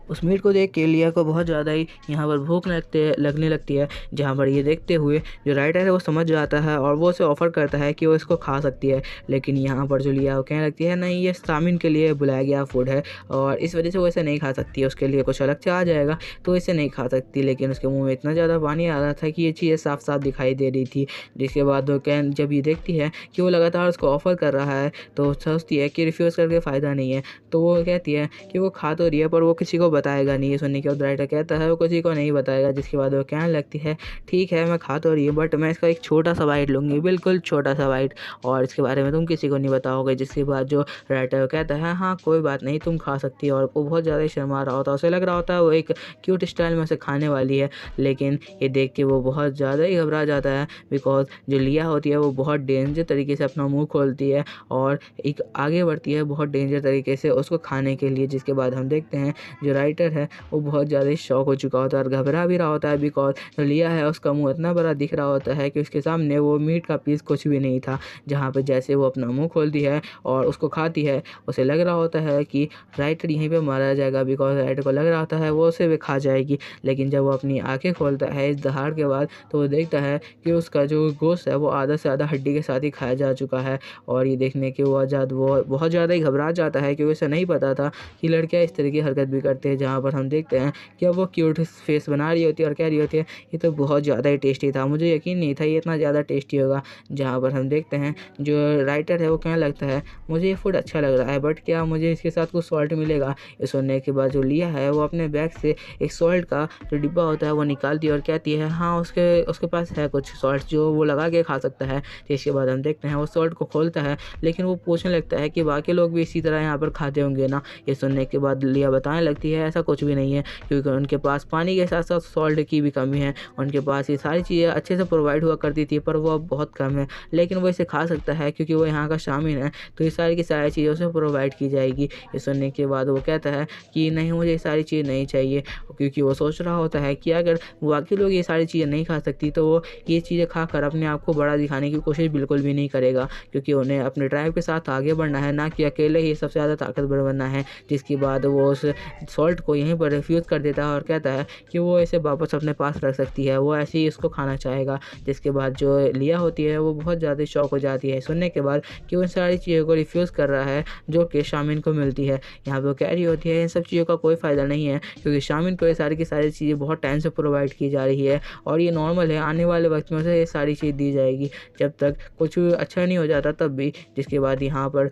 उस मीट को देख के लिया को बहुत ज़्यादा ही यहाँ पर भूख लगने लगती है। जहाँ पर ये देखते हुए जो राइटर है वो समझ जाता है और वो उसे ऑफ़र करता है कि वो इसको खा सकती है। लेकिन यहाँ पर जो लिया वो कहने लगती है नहीं, ये सामिन के लिए बुलाया गया फूड है और इस वजह से वो इसे नहीं खा सकती, उसके लिए कुछ अलग से आ जाएगा तो इसे नहीं खा सकती। लेकिन उसके मुँह में इतना ज़्यादा पानी आ रहा था कि ये चीज़ें साफ साफ दिखाई दे रही थी। जिसके बाद वो जब ये देखती है कि वो लगातार उसको ऑफ़र कर रहा है, तो सोचती है कि रिफ्यूज़ करके फ़ायदा नहीं है। तो वो कहती है कि वो खा तो रही है पर वो किसी को बताएगा नहीं। ये सुनने के बाद राइटर कहता है वो किसी को नहीं बताएगा। जिसके बाद वो कहने लगती है ठीक है मैं खा तो रही हूँ, बट मैं इसका एक छोटा सा बाइट लूँगी, बिल्कुल छोटा सा बाइट, और इसके बारे में तुम किसी को नहीं बताओगे। जिसके बाद जो राइटर कहता है हाँ कोई बात नहीं, तुम खा सकती हो। और वो बहुत ज़्यादा शर्मा रहा होता है, उसे लग रहा होता है वो एक क्यूट स्टाइल में उसे खाने वाली है। लेकिन ये देख के वो बहुत ज़्यादा ही घबरा जाता है, बिकॉज जो लिया होती है वो बहुत डेंजर तरीके से अपना मुँह खोलती है और एक आगे बढ़ती है बहुत डेंजर तरीके से उसको खाने के लिए। जिसके बाद हम देखते हैं जो राइटर है वो बहुत ज़्यादा ही शॉक हो चुका होता है और घबरा भी रहा होता है, बिकॉज जो लिया है उसका मुंह इतना बड़ा दिख रहा होता है कि उसके सामने वो मीट का पीस कुछ भी नहीं था। जहाँ पे जैसे वो अपना मुंह खोलती है और उसको खाती है, उसे लग रहा होता है कि राइटर यहीं पे मारा जाएगा, बिकॉज राइटर को लग रहा होता है वो उसे भी खा जाएगी। लेकिन जब वो अपनी आंखें खोलता है इस दहाड़ के बाद, तो वो देखता है कि उसका जो गोश्त है वो आधा से आधा हड्डी के साथ ही खाया जा चुका है। और ये देखने के बाद वो बहुत ज़्यादा ही घबरा जाता है, क्योंकि उसे नहीं पता था कि लड़कियाँ इस तरह की हरकत भी करते हैं। जहाँ पर हम देखते हैं कि अब वो क्यूट फेस बना रही होती है और कह रही होती है ये तो बहुत ज़्यादा ही टेस्टी था, मुझे यकीन नहीं था ये इतना ज़्यादा टेस्टी होगा। जहाँ पर हम देखते हैं जो राइटर है वो कहने लगता है मुझे ये फूड अच्छा लग रहा है, बट क्या मुझे इसके साथ कुछ सॉल्ट मिलेगा? ये सुनने के बाद जो लिया है वो अपने बैग से एक सॉल्ट का जो डिब्बा होता है वो निकालती है और कहती है हाँ उसके पास है कुछ सॉल्ट जो वो लगा के खा सकता है। तो इसके बाद हम देखते हैं वो सॉल्ट को खोलता है, लेकिन वो पूछने लगता है कि बाकी लोग भी इसी तरह यहाँ पर खाते होंगे ना? ये सुनने के बाद लिया बताने लगती है ऐसा कुछ भी नहीं है, क्योंकि उनके पास पानी के साथ साथ सॉल्ट की भी कमी है। उनके पास ये सारी चीज़ें अच्छे से प्रोवाइड हुआ करती थी, पर वो अब बहुत कम है। लेकिन वो इसे खा सकता है क्योंकि वो यहाँ का शामिल है, तो ये सारी की सारी चीज़ें उसे प्रोवाइड की जाएगी। ये सुनने के बाद वो कहता है कि नहीं मुझे ये सारी चीज़ नहीं चाहिए, क्योंकि वो सोच रहा होता है कि अगर बाकी लोग ये सारी चीज़ें नहीं खा सकती तो वो ये चीज़ें खाकर अपने आप को बड़ा दिखाने की कोशिश बिल्कुल भी नहीं करेगा, क्योंकि उन्हें अपने ट्राइब के साथ आगे बढ़ना है, ना कि अकेले ही सबसे ज़्यादा ताकतवर बनना है। जिसके बाद वो उस सॉल्ट को यहीं पर रिफ्यूज़ कर देता है और कहता है कि वो इसे वापस अपने पास रख सकती है, वो ऐसे ही इसको खाना चाहेगा। जिसके बाद जो लिया होती है वो बहुत ज़्यादा शौक हो जाती है सुनने के बाद कि वो इन सारी चीज़ों को रिफ्यूज़ कर रहा है जो कि शामिन को मिलती है। यहाँ पर वो कह रही होती है इन सब चीज़ों का कोई फ़ायदा नहीं है, क्योंकि शामिन को ये सारी की सारी चीज़ें बहुत टाइम से प्रोवाइड की जा रही है और ये नॉर्मल है, आने वाले वक्त में उसे ये सारी चीज़ दी जाएगी जब तक कुछ अच्छा नहीं हो जाता तब भी। जिसके बाद यहाँ पर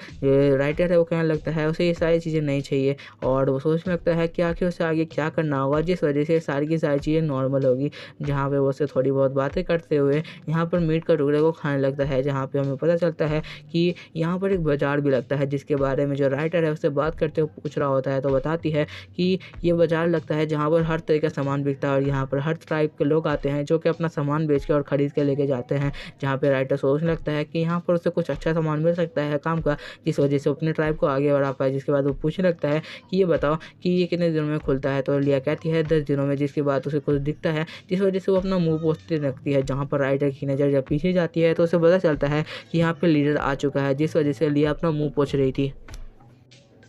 राइटर है वो कहने लगता है उसे ये सारी चीज़ें नहीं चाहिए और वो सोचने लगता है कि आखिर उसे आगे क्या करना होगा, जिस वजह से सारी की सारी चीज़ें नॉर्मल होगी। जहाँ पे वो उससे थोड़ी बहुत बातें करते हुए यहाँ पर मीट का टुकड़े को खाने लगता है, जहाँ पे हमें पता चलता है कि यहाँ पर एक बाज़ार भी लगता है, जिसके बारे में जो राइटर है उससे बात करते हुए पूछ रहा होता है। तो बताती है कि ये बाज़ार लगता है जहाँ पर हर तरह का सामान बिकता है और यहाँ पर हर टाइप के लोग आते हैं जो कि अपना सामान बेच के और ख़रीद के लेके जाते हैं। जहाँ पे राइटर सोचने लगता है कि यहाँ पर उसे कुछ अच्छा सामान मिल सकता है काम का, जिस वजह से अपने ट्राइब को आगे बढ़ा पाए। जिसके बाद वो पूछने लगता है कि ये बताओ कि ये कितने दिनों में खुलता है। तो लिया कहती है 10 दिनों में, जिसके बाद उसे कुछ दिखता है, जिस वजह से वो अपना मुँह पोंछने लगती है। जहाँ पर राइटर की नज़र जब पीछे जाती है तो उसे पता चलता है कि यहाँ पे लीडर आ चुका है, जिस वजह से लिया अपना मुँह पोंछ रही थी।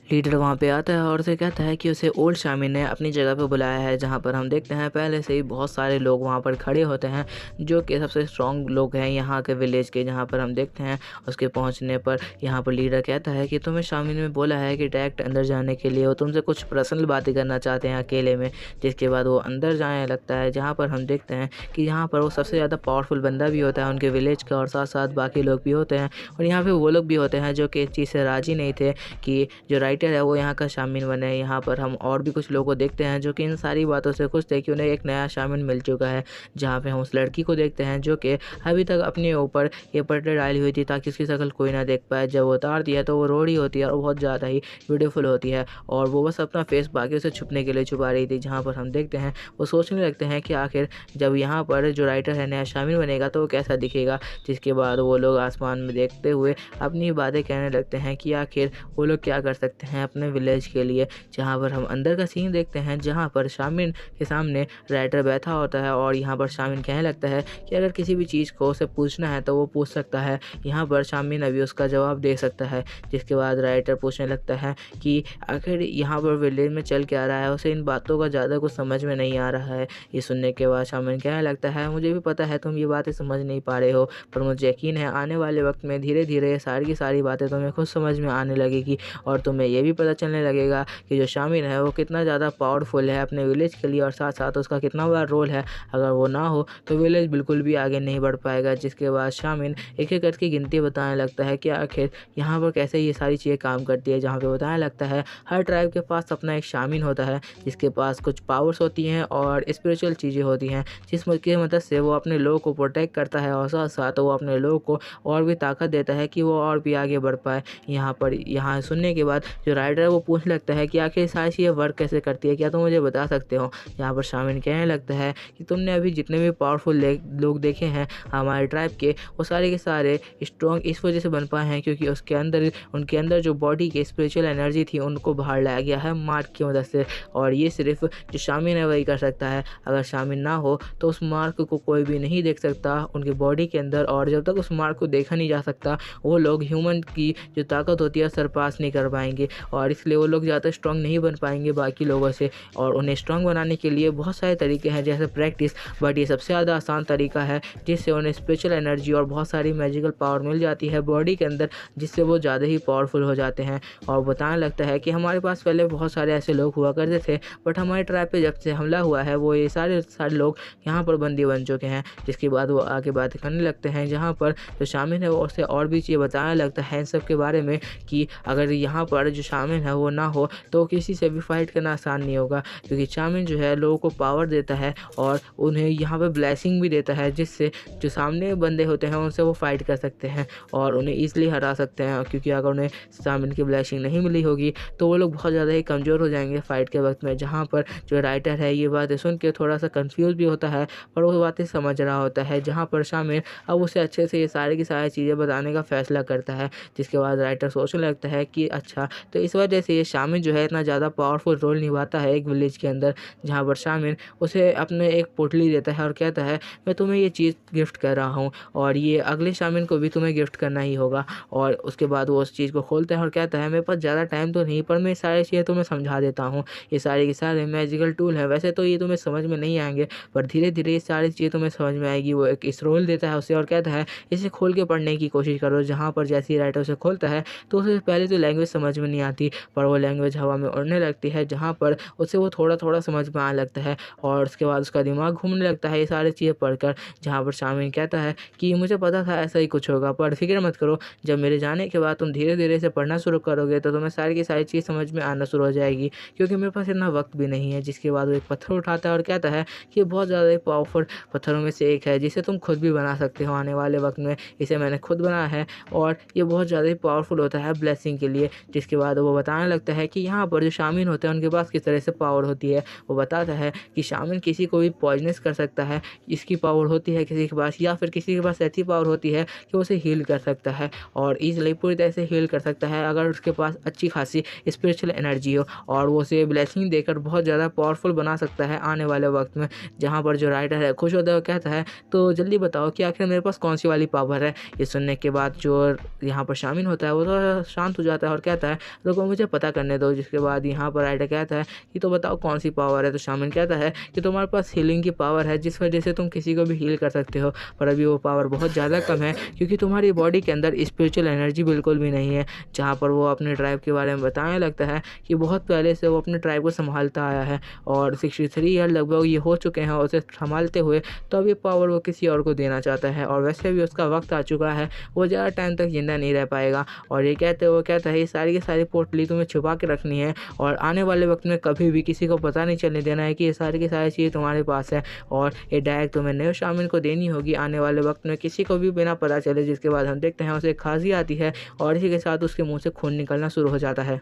लीडर वहाँ पे आता है और उसे कहता है कि उसे ओल्ड शामिर ने अपनी जगह पे बुलाया है, जहाँ पर हम देखते हैं पहले से ही बहुत सारे लोग वहाँ पर खड़े होते हैं जो कि सबसे स्ट्रॉन्ग लोग हैं यहाँ के विलेज के। जहाँ पर हम देखते हैं उसके पहुँचने पर यहाँ पर लीडर कहता है कि तुम्हें शामिर ने बोला है कि डायरेक्ट अंदर जाने के लिए, वो तुमसे कुछ पर्सनल बातें करना चाहते हैं अकेले में। जिसके बाद वो अंदर जाने लगता है, जहाँ पर हम देखते हैं कि यहाँ पर वो सबसे ज़्यादा पावरफुल बंदा भी होता है उनके विलेज का, और साथ साथ बाकी लोग भी होते हैं। और यहाँ पर वो लोग भी होते हैं जो कि इस चीज़ से राज़ी नहीं थे कि जो राइटर है वो यहाँ का शामिल बने। यहाँ पर हम और भी कुछ लोगों को देखते हैं जो कि इन सारी बातों से खुश थे कि उन्हें एक नया शामिल मिल चुका है। जहाँ पे हम उस लड़की को देखते हैं जो कि अभी तक अपने ऊपर ये पर्दे डाली हुई थी ताकि उसकी शक्ल कोई ना देख पाए। जब वो उतार दिया तो वो रोड़ी होती है और बहुत ज़्यादा ही ब्यूटीफुल होती है, और वो बस अपना फेस बाकियों से छुपने के लिए छुपा रही थी। जहाँ पर हम देखते हैं वो सोचने लगते हैं कि आखिर जब यहाँ पर जो राइटर है नया शामिल बनेगा तो वो कैसा दिखेगा। जिसके बाद वो लोग आसमान में देखते हुए अपनी बातें कहने लगते हैं कि आखिर वो लोग क्या कर सकते हैं अपने विलेज के लिए। जहाँ पर हम अंदर का सीन देखते हैं, जहाँ पर शामिर के सामने राइटर बैठा होता है और यहाँ पर शामिर कहने लगता है कि अगर किसी भी चीज़ को उसे पूछना है तो वो पूछ सकता है। यहाँ पर शामिर अभी उसका जवाब दे सकता है। जिसके बाद राइटर पूछने लगता है कि आखिर यहाँ पर विलेज में चल क्या रहा है, उसे इन बातों का ज़्यादा कुछ समझ में नहीं आ रहा है। ये सुनने के बाद शामिर कहने लगता है मुझे भी पता है तुम ये बातें समझ नहीं पा रहे हो, पर मुझे यकीन है आने वाले वक्त में धीरे धीरे ये सारी की सारी बातें तुम्हें खुद समझ में आने लगेगी, और तुम्हें ये भी पता चलने लगेगा कि जो शामिर है वो कितना ज़्यादा पावरफुल है अपने विलेज के लिए, और साथ साथ उसका कितना बड़ा रोल है। अगर वो ना हो तो विलेज बिल्कुल भी आगे नहीं बढ़ पाएगा। जिसके बाद शामिर एक एक करके गिनती बताने लगता है कि आखिर यहाँ पर कैसे ये सारी चीज़ें काम करती है। जहाँ पे बताने लगता है हर ट्राइब के पास अपना एक शामिर होता है जिसके पास कुछ पावर्स होती हैं और स्पिरिचुअल चीज़ें होती हैं, जिसकी मदद से वो अपने लोगों को प्रोटेक्ट करता है और साथ साथ वो अपने लोगों को और भी ताकत देता है कि वो और भी आगे बढ़ पाए। यहाँ सुनने के बाद जो राइटर है वो पूछने लगता है कि आखिर सारी चीज़ें वर्क कैसे करती है, क्या तुम मुझे बता सकते हो। यहाँ पर शामिर कहने लगता है कि तुमने अभी जितने भी पावरफुल लोग देखे हैं हमारे ट्राइब के, वो सारे के सारे स्ट्रॉन्ग इस वजह से बन पाए हैं क्योंकि उनके अंदर जो बॉडी की स्पिरिचुअल एनर्जी थी उनको बाहर लाया गया है मार्क की मदद से, और ये सिर्फ जो शामिर है वही कर सकता है। अगर शामिर ना हो तो उस मार्क को कोई भी नहीं देख सकता उनकी बॉडी के अंदर, और जब तक उस मार्क को देखा नहीं जा सकता वो लोग ह्यूमन की जो ताकत होती है सरपास नहीं कर पाएंगे, और इसलिए वो लोग ज़्यादा स्ट्रॉन्ग नहीं बन पाएंगे बाकी लोगों से। और उन्हें स्ट्रॉन्ग बनाने के लिए बहुत सारे तरीके हैं जैसे प्रैक्टिस, बट ये सबसे ज़्यादा आसान तरीका है जिससे उन्हें स्पेशल एनर्जी और बहुत सारी मैजिकल पावर मिल जाती है बॉडी के अंदर, जिससे वो ज़्यादा ही पावरफुल हो जाते हैं। और बताने लगता है कि हमारे पास पहले बहुत सारे ऐसे लोग हुआ करते थे, बट हमारे ट्राइब पे जब से हमला हुआ है वो ये सारे लोग यहाँ पर बंदी बन चुके हैं। जिसके बाद वो आगे बातें करने लगते हैं, जहाँ पर जो शामिल है वो उससे और भी चीज़ें बताने लगता है इन सब के बारे में कि अगर यहाँ पर जो शामिल है वो ना हो तो किसी से भी फाइट करना आसान नहीं होगा, क्योंकि शामिल जो है लोगों को पावर देता है और उन्हें यहाँ पे ब्लेसिंग भी देता है, जिससे जो सामने बंदे होते हैं उनसे वो फाइट कर सकते हैं और उन्हें ईजिली हरा सकते हैं। क्योंकि अगर उन्हें शामिल की ब्लेसिंग नहीं मिली होगी तो वो लोग बहुत ज़्यादा ही कमज़ोर हो जाएंगे फाइट के वक्त में। जहाँ पर जो राइटर है ये बातें सुन के थोड़ा सा कन्फ्यूज़ भी होता है, पर वो बातें समझ रहा होता है। जहाँ पर शामिल अब उसे अच्छे से ये सारी की सारी चीज़ें बताने का फैसला करता है। जिसके बाद राइटर सोचने लगता है कि अच्छा, तो इस वजह से ये शामिल जो है इतना ज़्यादा पावरफुल रोल निभाता है एक विलेज के अंदर। जहाँ पर शामिल उसे अपने एक पोटली देता है और कहता है मैं तुम्हें ये चीज़ गिफ्ट कर रहा हूँ और ये अगले शामिल को भी तुम्हें गिफ्ट करना ही होगा। और उसके बाद वो उस चीज़ को खोलता है और कहता है मेरे पास ज़्यादा टाइम तो नहीं, पर मैं सारी चीज़ें तुम्हें समझा देता हूँ। ये सारे के सारे मैजिकल टूल हैं, वैसे तो ये तुम्हें समझ में नहीं आएंगे पर धीरे धीरे ये सारी चीज़ें तुम्हें समझ में आएगी। वो एक स्क्रोल देता है उसे और कहता है इसे खोल के पढ़ने की कोशिश करो। जहाँ पर जैसे ही राइटर उसे खोलता है तो उसे पहले तो लैंग्वेज समझ में नहीं आती, पर वो लैंग्वेज हवा में उड़ने लगती है, जहाँ पर उसे वो थोड़ा-थोड़ा समझ में आने लगता है और उसके बाद उसका दिमाग घूमने लगता है ये सारी चीज़ें पढ़कर। जहाँ पर शामिन कहता है कि मुझे पता था ऐसा ही कुछ होगा, पर फ़िक्र मत करो, जब मेरे जाने के बाद तुम धीरे-धीरे इसे पढ़ना शुरू करोगे तो तुम्हें सारी की सारी चीज़ समझ में आना शुरू हो जाएगी, क्योंकि मेरे पास इतना वक़्त भी नहीं है। जिसके बाद वो एक पत्थर उठाता है और कहता है कि ये बहुत ज़्यादा एक पावरफुल पत्थरों में से एक है, जिसे तुम खुद भी बना सकते हो आने वाले वक़्त में। इसे मैंने खुद बनाया है और ये बहुत ज़्यादा ही पावरफुल होता है ब्लेसिंग के लिए। जिसके बाद वो बताने लगता है कि यहाँ पर जो शामिन होते हैं उनके पास किस तरह से पावर होती है। वो बताता है कि शामिन किसी को भी पॉइज़नस कर सकता है, इसकी पावर होती है किसी के पास, या फिर किसी के पास ऐसी पावर होती है कि उसे हील कर सकता है और ईज़िली पूरी तरह से हील कर सकता है अगर उसके पास अच्छी खासी स्पिरिचुअल एनर्जी हो, और वो उसे ब्लेसिंग देकर बहुत ज़्यादा पावरफुल बना सकता है आने वाले वक्त में। जहाँ पर जो राइटर है खुश होता है और कहता है तो जल्दी बताओ कि आखिर मेरे पास कौन सी वाली पावर है। ये सुनने के बाद जो यहाँ पर शामिल होता है वो थोड़ा शांत हो जाता है और कहता है रुको मुझे पता करने दो। जिसके बाद यहाँ पर राइटर कहता है कि तो बताओ कौन सी पावर है। तो शामिल कहता है कि तुम्हारे पास हीलिंग की पावर है, जिस वजह से तुम किसी को भी हील कर सकते हो, पर अभी वो पावर बहुत ज़्यादा कम है क्योंकि तुम्हारी बॉडी के अंदर स्पिरिचुअल एनर्जी बिल्कुल भी नहीं है। जहाँ पर वो अपने ट्राइब के बारे में बताने लगता है कि बहुत पहले से वो अपने ट्राइब को संभालता आया है और 63 ईयर लगभग ये हो चुके हैं उसे संभालते हुए, तो अब ये पावर वो किसी और को देना चाहता है और वैसे भी उसका वक्त आ चुका है, वो ज़्यादा टाइम तक जिंदा नहीं रह पाएगा। और ये कहते वो कहता है ये सारी की सारी पोटली तुम्हें छुपा के रखनी है और आने वाले वक्त में कभी भी किसी को पता नहीं चलने देना है कि ये सारी की सारी चीज़ तुम्हारे पास है और ये डायरेक्ट तुम्हें नए शामिल को देनी होगी आने वाले वक्त में, किसी को भी बिना पता चले। जिसके बाद हम देखते हैं उसे खांसी आती है और इसी के साथ उसके मुँह से खून निकलना शुरू हो जाता है।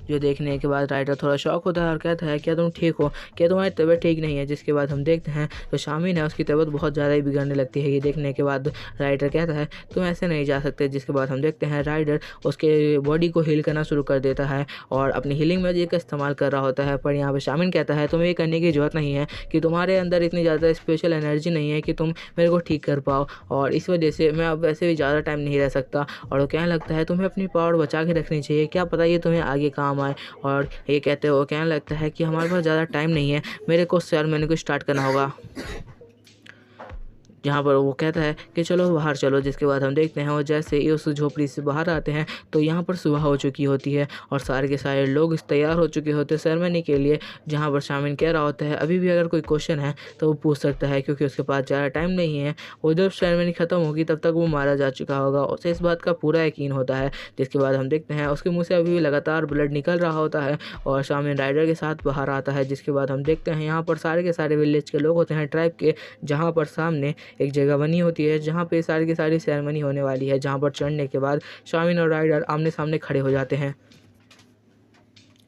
जो देखने के बाद राइटर थोड़ा शॉक होता है और कहता है क्या तुम ठीक हो, क्या तुम्हारी तबीयत ठीक नहीं है। जिसके बाद हम देखते हैं तो शामिन है उसकी तबीयत बहुत ज़्यादा ही बिगड़ने लगती है। ये देखने के बाद राइटर कहता है तुम ऐसे नहीं जा सकते। जिसके बाद हम देखते हैं राइटर उसके बॉडी को हील करना शुरू कर देता है और अपनी हीलिंग मैजिक का इस्तेमाल कर रहा होता है। पर यहाँ पर शामिन कहता है तुम्हें ये करने की ज़रूरत नहीं है कि तुम्हारे अंदर इतनी ज़्यादा स्पेशल एनर्जी नहीं है कि तुम मेरे को ठीक कर पाओ, और इस वजह से मैं अब वैसे भी ज़्यादा टाइम नहीं रह सकता। और वो कहने लगता है तुम्हें अपनी पावर बचा के रखनी चाहिए, क्या पता ये तुम्हें आगे काम आए। और ये कहते हो कहने लगता है कि हमारे पास ज़्यादा टाइम नहीं है, मेरे को सेरेमनी को स्टार्ट करना होगा। जहाँ पर वो कहता है कि चलो बाहर चलो। जिसके बाद हम देखते हैं और जैसे ही उस झोपड़ी से बाहर आते हैं तो यहाँ पर सुबह हो चुकी होती है और सारे के सारे लोग तैयार हो चुके होते हैं सेरेमनी के लिए। जहाँ पर शामिल कह रहा होता है अभी भी अगर कोई क्वेश्चन है तो वो पूछ सकता है क्योंकि उसके पास ज़्यादा टाइम नहीं है, और जब सेरेमनी ख़त्म होगी तब तक वो मारा जा चुका होगा। उसे इस बात का पूरा यकीन होता है। जिसके बाद हम देखते हैं उसके मुँह से अभी भी लगातार ब्लड निकल रहा होता है और शामिल राइडर के साथ बाहर आता है। जिसके बाद हम देखते हैं यहाँ पर सारे के सारे विलेज के लोग होते हैं ट्राइब के, जहाँ पर सामने एक जगह बनी होती है जहाँ पे सारी की सारी सेरेमनी होने वाली है। जहाँ पर चढ़ने के बाद शामिन और राइडर आमने सामने खड़े हो जाते हैं।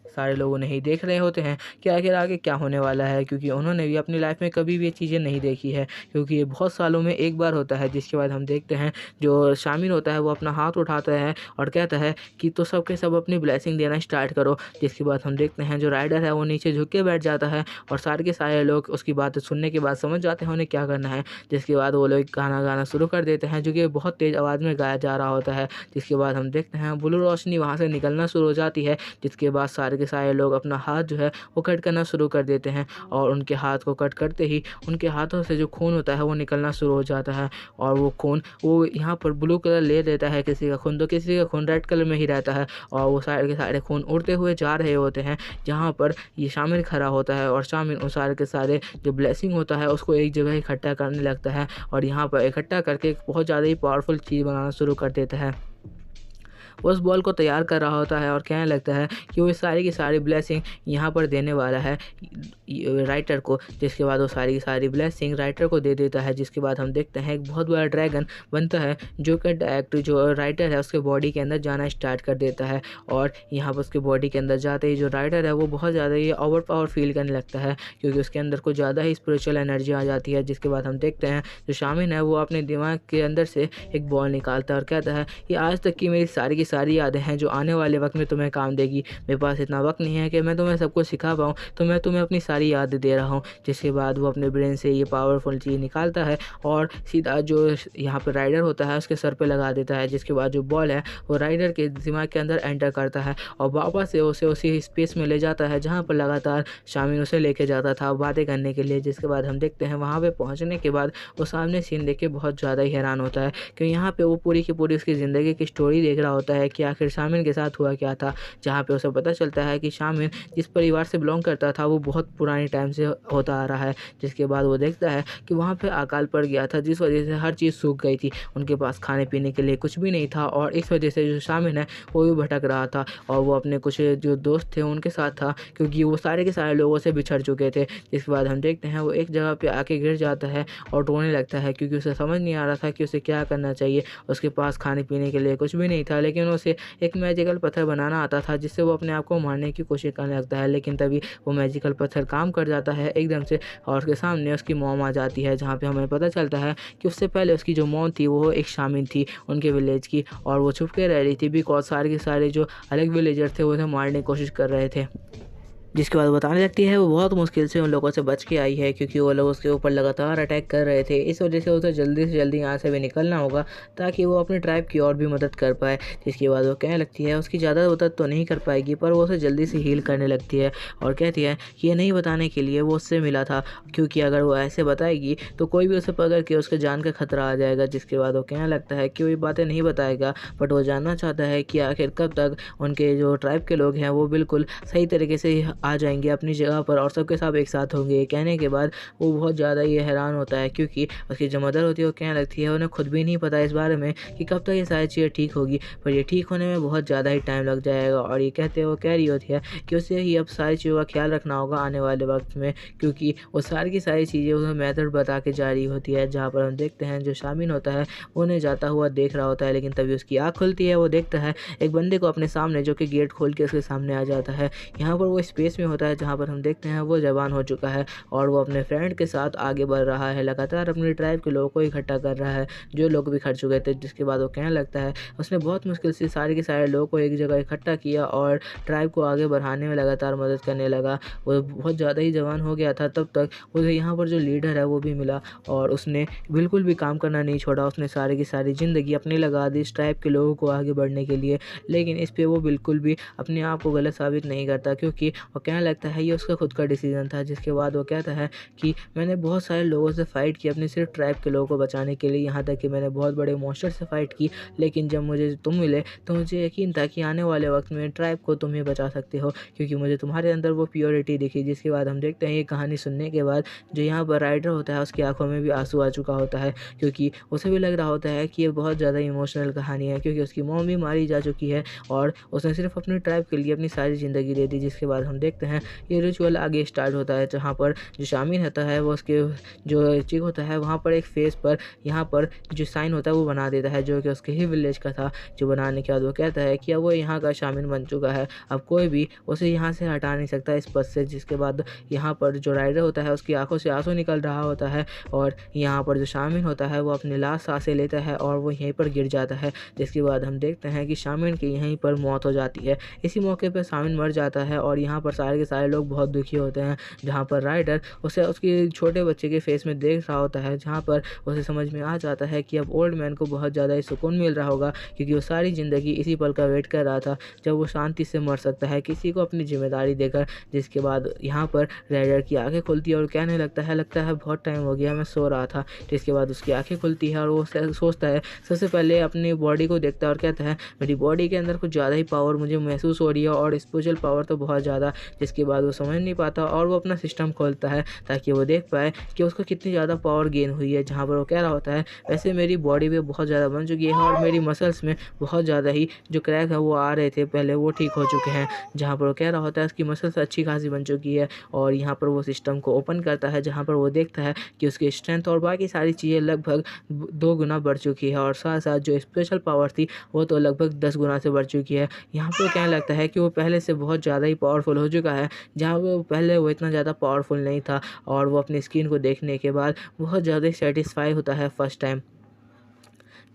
सारे लोग उन्हें ही देख रहे होते हैं कि आखिर आगे क्या होने वाला है, क्योंकि उन्होंने भी अपनी लाइफ में कभी भी ये चीज़ें नहीं देखी है, क्योंकि ये बहुत सालों में एक बार होता है। जिसके बाद हम देखते हैं जो शामिल होता है वो अपना हाथ उठाता है और कहता है कि तो सब के सब अपनी ब्लेसिंग देना स्टार्ट करो। जिसके बाद हम देखते हैं जो राइडर है वो नीचे झुक के बैठ जाता है और सारे के सारे लोग उसकी बातें सुनने के बाद समझ जाते हैं उन्हें क्या करना है। जिसके बाद वो लोग गाना शुरू कर देते हैं जो कि बहुत तेज़ आवाज़ में गाया जा रहा होता है। जिसके बाद हम देखते हैं ब्लू रोशनी वहाँ से निकलना शुरू हो जाती है। जिसके बाद सारे सारे लोग अपना हाथ जो है वो कट करना शुरू कर देते हैं और उनके हाथ को कट करते ही उनके हाथों से जो खून होता है वो निकलना शुरू हो जाता है और वो खून वो यहाँ पर ब्लू कलर ले लेता है किसी का खून, तो किसी का खून रेड कलर में ही रहता है और वो सारे के सारे खून उड़ते हुए जा रहे होते हैं। जहाँ पर ये शामिल खड़ा होता है और शामिल उन सारे के सारे जो ब्लेसिंग होता है उसको एक जगह इकट्ठा करने लगता है और यहाँ पर इकट्ठा करके एक बहुत ज़्यादा ही पावरफुल चीज़ बनाना शुरू कर देता है। वो उस बॉल को तैयार कर रहा होता है और कहने लगता है कि वो सारी की सारी ब्लेसिंग यहाँ पर देने वाला है राइटर को। जिसके बाद वो सारी की सारी ब्लेसिंग राइटर को दे देता है। जिसके बाद हम देखते हैं एक बहुत बड़ा ड्रैगन बनता है जो कि डायरेक्ट जो राइटर है उसके बॉडी के अंदर जाना स्टार्ट कर देता है और यहाँ पर उसके बॉडी के अंदर जाते ही जो राइटर है वो बहुत ज़्यादा ही ओवर पावर फील करने लगता है क्योंकि उसके अंदर कुछ ज़्यादा ही स्पिरिचुअल एनर्जी आ जाती है। जिसके बाद हम देखते हैं जो शामिल है वो अपने दिमाग के अंदर से एक बॉल निकालता है और कहता है ये आज तक की मेरी सारी यादें हैं जो आने वाले वक्त में तुम्हें काम देगी। मेरे पास इतना वक्त नहीं है कि मैं तुम्हें सब कुछ सिखा पाऊँ, तो मैं तुम्हें अपनी सारी यादें दे रहा हूँ। जिसके बाद वो अपने ब्रेन से ये पावरफुल चीज़ निकालता है और सीधा जो यहाँ पर राइडर होता है उसके सर पे लगा देता है। जिसके बाद जो बॉल है वो राइडर के दिमाग के अंदर एंटर करता है और वापस से उसे उसी स्पेस में ले जाता है जहाँ पर लगातार शामिल उसे लेके जाता था बातें करने के लिए। जिसके बाद हम देखते हैं वहाँ पे पहुँचने के बाद वो सामने सीन देख के बहुत ज़्यादा ही हैरान होता है क्योंकि यहाँ पे वो पूरी की पूरी उसकी ज़िंदगी की स्टोरी देख रहा होता है है कि आखिर शामिन के साथ हुआ क्या था, जहाँ पे उसे पता चलता है कि शामिन जिस परिवार से बिलोंग करता था वो बहुत पुराने टाइम से होता आ रहा है। जिसके बाद वो देखता है कि वहाँ पे अकाल पड़ गया था, जिस वजह से हर चीज़ सूख गई थी, उनके पास खाने पीने के लिए कुछ भी नहीं था और इस वजह से जो शामिन है वो भी भटक रहा था और वो अपने कुछ जो दोस्त थे उनके साथ था, क्योंकि वो सारे के सारे लोगों से बिछड़ चुके थे। जिसके बाद हम देखते हैं वो एक जगह पे आके गिर जाता है और रोने लगता है, क्योंकि उसे समझ नहीं आ रहा था कि उसे क्या करना चाहिए। उसके पास खाने पीने के लिए कुछ भी नहीं था, लेकिन उसे एक मैजिकल पत्थर बनाना आता था जिससे वो अपने आप को मारने की कोशिश करने लगता है। लेकिन तभी वो मैजिकल पत्थर काम कर जाता है एकदम से और उसके सामने उसकी मॉम आ जाती है, जहाँ पे हमें पता चलता है कि उससे पहले उसकी जो मॉम थी वो एक शामिन थी उनके विलेज की, और वो छुप के रह रही थी बिकॉज सारे के सारे जो अलग विलेजर थे वो उसे मारने की कोशिश कर रहे थे। जिसके बाद बताने लगती है वो बहुत मुश्किल से उन लोगों से बच के आई है, क्योंकि वो लोग उसके ऊपर लगातार अटैक कर रहे थे। इस वजह से उसे जल्दी से जल्दी यहाँ से भी निकलना होगा ताकि वो अपने ट्राइब की और भी मदद कर पाए। जिसके बाद वो कहने लगती है उसकी ज़्यादा मदद तो नहीं कर पाएगी, पर वो उसे जल्दी से हील करने लगती है और कहती है कि ये नहीं बताने के लिए वो उससे मिला था, क्योंकि अगर वो ऐसे बताएगी तो कोई भी उसे पकड़ के उसके जान का खतरा आ जाएगा। जिसके बाद वो कहने लगता है कि वो ये बातें नहीं बताएगा, बट वो जानना चाहता है कि आखिर कब तक उनके जो ट्राइब के लोग हैं वो बिल्कुल सही तरीके से आ जाएंगे अपनी जगह पर और सबके सब एक साथ होंगे। ये कहने के बाद वो बहुत ज़्यादा ये हैरान होता है, क्योंकि उसकी जो मदर होती है वो कहने लगती है उन्हें खुद भी नहीं पता इस बारे में कि कब तक ये सारी चीज़ें ठीक होगी, पर ये ठीक होने में बहुत ज़्यादा ही टाइम लग जाएगा। और ये कहते वो कह रही होती है कि उसे ही अब सारी चीज़ों का ख्याल रखना होगा आने वाले वक्त में, क्योंकि वो सारी की सारी चीज़ें उसे मेथड बता के जा रही होती है। जहाँ पर हम देखते हैं जो शामिन होता है वो उन्हें जाता हुआ देख रहा होता है, लेकिन तभी उसकी आँख खुलती है। वो देखता है एक बंदे को अपने सामने, जो कि गेट खोल के उसके सामने आ जाता है। यहाँ पर वो स्पेस में होता है जहाँ पर हम देखते हैं वो जवान हो चुका है और वो अपने फ्रेंड के साथ आगे बढ़ रहा है, लगातार अपनी ट्राइब के लोगों को इकट्ठा कर रहा है जो लोग बिखर चुके थे। जिसके बाद वो कहने लगता है उसने बहुत मुश्किल से सारे के सारे लोगों को एक जगह इकट्ठा किया और ट्राइब को आगे बढ़ाने में लगातार मदद करने लगा। वो बहुत ज़्यादा ही जवान हो गया था तब तक उसे यहाँ पर जो लीडर है वो भी मिला और उसने बिल्कुल भी काम करना नहीं छोड़ा। उसने सारी की सारी ज़िंदगी अपनी लगा दी इस ट्राइब के लोगों को आगे बढ़ने के लिए, लेकिन इस पे वो बिल्कुल भी अपने आप को गलत साबित नहीं करता, क्योंकि वो कहने लगता है ये उसका खुद का डिसीजन था। जिसके बाद वो कहता है कि मैंने बहुत सारे लोगों से फ़ाइट की अपने सिर्फ ट्राइब के लोगों को बचाने के लिए, यहाँ तक कि मैंने बहुत बड़े मॉन्स्टर से फ़ाइट की, लेकिन जब मुझे तुम मिले तो मुझे यकीन था कि आने वाले वक्त में ट्राइब को तुम ही बचा सकते हो, क्योंकि मुझे तुम्हारे अंदर वो प्योरिटी दिखी। जिसके बाद हम देखते हैं ये कहानी सुनने के बाद जो यहाँ पर राइटर होता है उसकी आंखों में भी आंसू आ चुका होता है, क्योंकि उसे भी लग रहा होता है कि ये बहुत ज़्यादा इमोशनल कहानी है, क्योंकि उसकी मॉम भी मारी जा चुकी है और उसने सिर्फ अपनी ट्राइब के लिए अपनी सारी ज़िंदगी दे दी। जिसके बाद हम देखते हैं ये रिचुअल आगे स्टार्ट होता है, जहाँ पर जो शामिल होता है वो उसके जो चिक होता है वहाँ पर एक फेस पर यहाँ पर जो साइन होता है वो बना देता है, जो कि उसके ही विलेज का था। जो बनाने के बाद वो कहता है कि अब वो यहाँ का शामिल बन चुका है, अब कोई भी उसे यहाँ से हटा नहीं सकता इस पद से। जिसके बाद यहाँ पर जो राइडर होता है उसकी आंखों से आंसू निकल रहा होता है और यहाँ पर जो शामिल होता है वो अपनी लास्ट सांसें लेता है और वो यहीं पर गिर जाता है। जिसके बाद हम देखते हैं कि शामिल की यहीं पर मौत हो जाती है। इसी मौके पर शामिल मर जाता है और यहाँ पर सारे के सारे लोग बहुत दुखी होते हैं, जहाँ पर राइडर उसे उसके छोटे बच्चे के फेस में देख रहा होता है, जहाँ पर उसे समझ में आ जाता है कि अब ओल्ड मैन को बहुत ज़्यादा ही सुकून मिल रहा होगा, क्योंकि वो सारी ज़िंदगी इसी पल का वेट कर रहा था जब वो शांति से मर सकता है किसी को अपनी जिम्मेदारी देकर। जिसके बाद यहाँ पर राइडर की आंखें खुलती है और कहने लगता है बहुत टाइम हो गया, मैं सो रहा था। जिसके बाद उसकी आंखें खुलती है और वो सोचता है, सबसे पहले अपनी बॉडी को देखता है और कहता है मेरी बॉडी के अंदर कुछ ज़्यादा ही पावर मुझे महसूस हो रही है और स्पिरिचुअल पावर तो बहुत ज़्यादा। जिसके बाद वो समझ नहीं पाता और वो अपना सिस्टम खोलता है ताकि वो देख पाए कि उसको कितनी ज़्यादा पावर गेन हुई है। जहाँ पर वो कह रहा होता है वैसे मेरी बॉडी भी बहुत ज़्यादा बन चुकी है और मेरी मसल्स में बहुत ज़्यादा ही जो क्रैक है वो आ रहे थे पहले वो ठीक हो चुके हैं। जहाँ पर वो कह रहा होता है उसकी मसल्स अच्छी खासी बन चुकी है और यहाँ पर वो सिस्टम को ओपन करता है, जहाँ पर वो देखता है कि उसकी स्ट्रेंथ और बाकी सारी चीज़ें लगभग 2 गुना बढ़ चुकी है और साथ साथ जो स्पेशल पावर थी वो तो लगभग 10 गुना से बढ़ चुकी है। यहाँ पर कहने लगता है कि वो पहले से बहुत ज़्यादा ही पावरफुल हो चुका है, जहाँ वो पहले वो इतना ज़्यादा पावरफुल नहीं था और वो अपनी स्किन को देखने के बाद बहुत ज़्यादा सेटिस्फाई होता है फर्स्ट टाइम।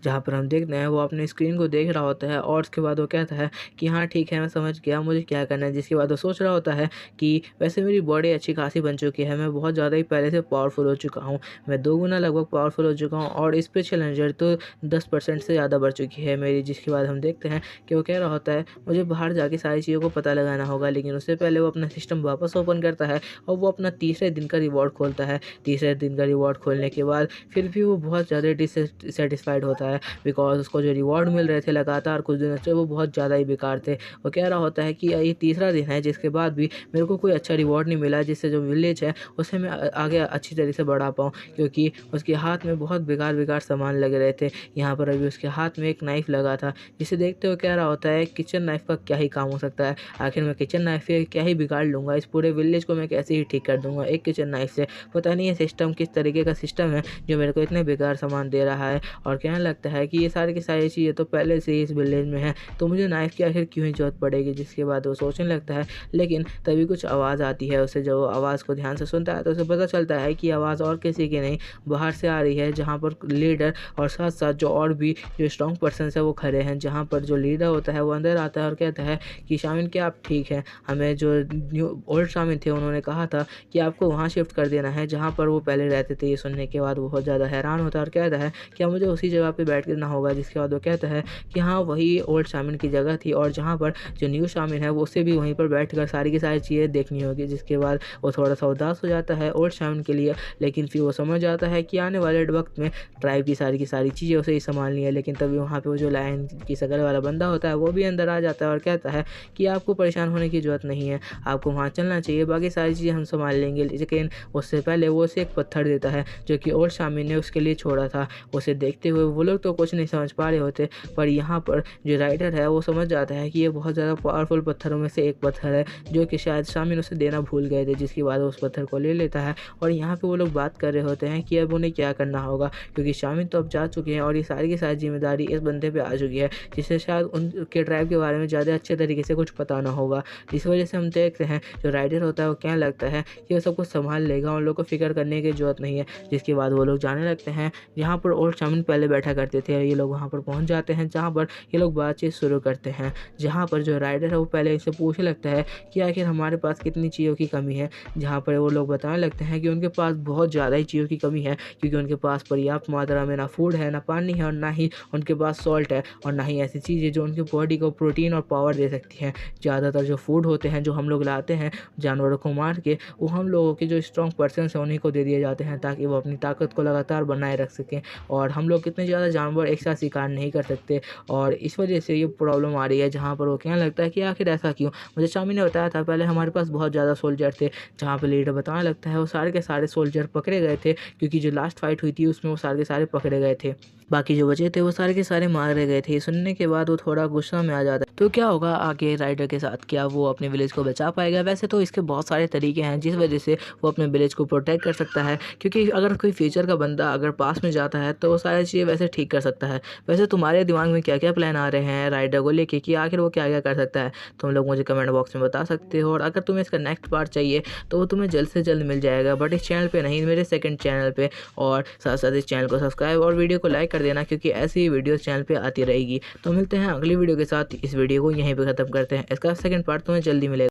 जहाँ पर हम देखते हैं वो अपने स्क्रीन को देख रहा होता है और उसके बाद वो कहता है कि हाँ ठीक है मैं समझ गया मुझे क्या करना है। जिसके बाद वो सोच रहा होता है कि वैसे मेरी बॉडी अच्छी खासी बन चुकी है, मैं बहुत ज़्यादा ही पहले से पावरफुल हो चुका हूँ, मैं 2 गुना लगभग पावरफुल हो चुका हूँ और स्पेशल एनर्जी तो 10% से ज़्यादा बढ़ चुकी है मेरी। जिसके बाद हम देखते हैं कि वो कह रहा होता है मुझे बाहर जाके सारी चीज़ों को पता लगाना होगा, लेकिन उससे पहले वो अपना सिस्टम वापस ओपन करता है और वो अपना तीसरे दिन का रिवॉर्ड खोलता है। तीसरे दिन का रिवॉर्ड खोलने के बाद फिर भी वो बहुत ज़्यादा डिससेटिस्फाइड होता है है बिकॉज उसको जो रिवॉर्ड मिल रहे थे लगातार कुछ दिनों से वो बहुत ज़्यादा ही बेकार थे। वो कह रहा होता है कि ये तीसरा दिन है जिसके बाद भी मेरे को कोई अच्छा रिवॉर्ड नहीं मिला जिससे जो विलेज है उसे मैं आगे अच्छी तरह से बढ़ा पाऊँ, क्योंकि उसके हाथ में बहुत बेकार सामान लग रहे थे। यहाँ पर अभी उसके हाथ में एक नाइफ़ लगा था, जिसे देखते हुए कह रहा होता है किचन नाइफ़ का क्या ही काम हो सकता है, आखिर मैं किचन नाइफ़ से क्या ही बिगाड़ लूँगा, इस पूरे विलेज को मैं कैसे ही ठीक कर दूँगा एक किचन नाइफ़ से। पता नहीं ये सिस्टम किस तरीके का सिस्टम है जो मेरे को इतने बेकार सामान दे रहा है। और कहने लगता है कि ये सारी की सारी चीज़ें तो पहले से ही इस विलेज में है, तो मुझे नाइफ़ की आखिर क्यों ही ज़रूरत पड़ेगी। जिसके बाद वो सोचने लगता है, लेकिन तभी कुछ आवाज़ आती है उसे। जब वो आवाज़ को ध्यान से सुनता है तो उसे पता चलता है कि आवाज़ और किसी की नहीं बाहर से आ रही है, जहाँ पर लीडर और साथ-साथ जो और भी जो स्ट्रॉन्ग पर्सन्स है वो खड़े हैं। जहाँ पर जो लीडर होता है वो अंदर आता है और कहता है कि शामिन क्या आप ठीक हैं? हमें जो न्यू ओल्ड शामिन थे उन्होंने कहा था कि आपको वहाँ शिफ्ट कर देना है जहाँ पर वो पहले रहते थे। ये सुनने के बाद वो बहुत ज़्यादा हैरान होता है और कहता है क्या मुझे उसी जगह पे बैठना होगा? जिसके बाद वो कहता है कि हाँ, वही ओल्ड शामिन की जगह थी और जहाँ पर जो न्यू शामिन है वो उसे भी वहीं पर बैठकर सारी की सारी चीज़ें देखनी होगी। जिसके बाद वो थोड़ा-सा उदास हो जाता है ओल्ड शामिन के लिए, लेकिन फिर वो समझ जाता है कि आने वाले वक़्त में ट्राइब की सारी चीज़ें उसे ही सँभालनी है। लेकिन तभी वहाँ पे वो जो लायन की शक्ल वाला बंदा होता है वो भी अंदर आ जाता है और कहता है कि आपको परेशान होने की ज़रूरत नहीं है, आपको वहाँ चलना चाहिए, बाकी सारी चीज़ें हम सँभाल लेंगे। लेकिन उससे पहले वो उसे एक पत्थर देता है जो कि ओल्ड शामिन ने उसके लिए छोड़ा था। उसे देखते हुए वो लोग तो कुछ नहीं समझ पा रहे होते, पर यहाँ पर जो राइडर है वो समझ जाता है कि ये बहुत ज़्यादा पावरफुल पत्थरों में से एक पत्थर है जो कि शायद शामिन उसे देना भूल गए थे। जिसके बाद वो उस पत्थर को ले लेता है और यहाँ पे वो लोग बात कर रहे होते हैं कि अब उन्हें क्या करना होगा, क्योंकि शामिन तो अब जा चुके हैं और ये सारी की सारी जिम्मेदारी इस बंदे पे आ चुकी है, जिससे शायद उनके ट्राइब के बारे में ज़्यादा अच्छे तरीके से कुछ पता ना होगा। इस वजह से हम देखते हैं जो राइडर होता है वो कहने लगता है कि वो सब कुछ संभाल लेगा, उन लोग को फ़िक्र करने की ज़रूरत नहीं है। जिसके बाद वो लोग जाने लगते हैं जहाँ पर ओल्ड शामिन पहले बैठा करते थे। ये लोग वहाँ पर पहुँच जाते हैं जहाँ पर ये लोग बातचीत शुरू करते हैं, जहाँ पर जो राइडर है वो पहले इनसे पूछने लगता है कि आखिर हमारे पास कितनी चीज़ों की कमी है। जहाँ पर वो लोग बताने लगते हैं कि उनके पास बहुत ज़्यादा ही चीज़ों की कमी है, क्योंकि उनके पास पर्याप्त मात्रा में ना फूड है, ना पानी है और ना ही उनके पास सॉल्ट है और ना ही ऐसी चीज़ें जो उनकी बॉडी को प्रोटीन और पावर दे सकती हैं। ज़्यादातर जो फूड होते हैं जो हम लोग लाते हैं जानवरों को मार के, वो हम लोगों के जो स्ट्रॉन्ग पर्सन्स हैं उन्हीं को दे दिए जाते हैं ताकि वो अपनी ताकत को लगातार बनाए रख सकें। और हम लोग कितने ज़्यादा जानवर एक साथ शिकार नहीं कर सकते और इस वजह से ये प्रॉब्लम आ रही है। जहाँ पर वो कहने लगता है कि आखिर ऐसा क्यों? मुझे शामिन ने बताया था पहले हमारे पास बहुत ज़्यादा सोल्जर थे। जहाँ पे लीडर बताने लगता है वो सारे के सारे सोल्जर पकड़े गए थे, क्योंकि जो लास्ट फाइट हुई थी उसमें वो सारे के सारे पकड़े गए थे। बाकी जो बचे थे वो सारे के सारे मारे गए थे। ये सुनने के बाद वो थोड़ा गुस्सा में आ जाता है। तो क्या होगा आगे राइडर के साथ? क्या वो अपने विलेज को बचा पाएगा? वैसे तो इसके बहुत सारे तरीके हैं जिस वजह से वो अपने विलेज को प्रोटेक्ट कर सकता है, क्योंकि अगर कोई फ्यूचर का बंदा अगर पास में जाता है तो वो सारी चीज़ें वैसे ठीक कर सकता है। वैसे तुम्हारे दिमाग में क्या-क्या प्लान आ रहे हैं राइडर को लेके कि आखिर वो क्या-क्या कर सकता है? तुम लोग मुझे कमेंट बॉक्स में बता सकते हो और अगर तुम्हें इसका नेक्स्ट पार्ट चाहिए तो वो तुम्हें जल्द से जल्द मिल जाएगा, बट इस चैनल पे नहीं, मेरे सेकंड चैनल पे। और साथ-साथ इस चैनल को सब्सक्राइब और वीडियो को लाइक कर देना, क्योंकि ऐसी ही वीडियोस चैनल पे आती रहेगी। तो मिलते हैं अगली वीडियो के साथ। इस वीडियो को यहीं पे ख़त्म करते हैं, इसका सेकंड पार्ट तुम्हें जल्दी मिलेगा।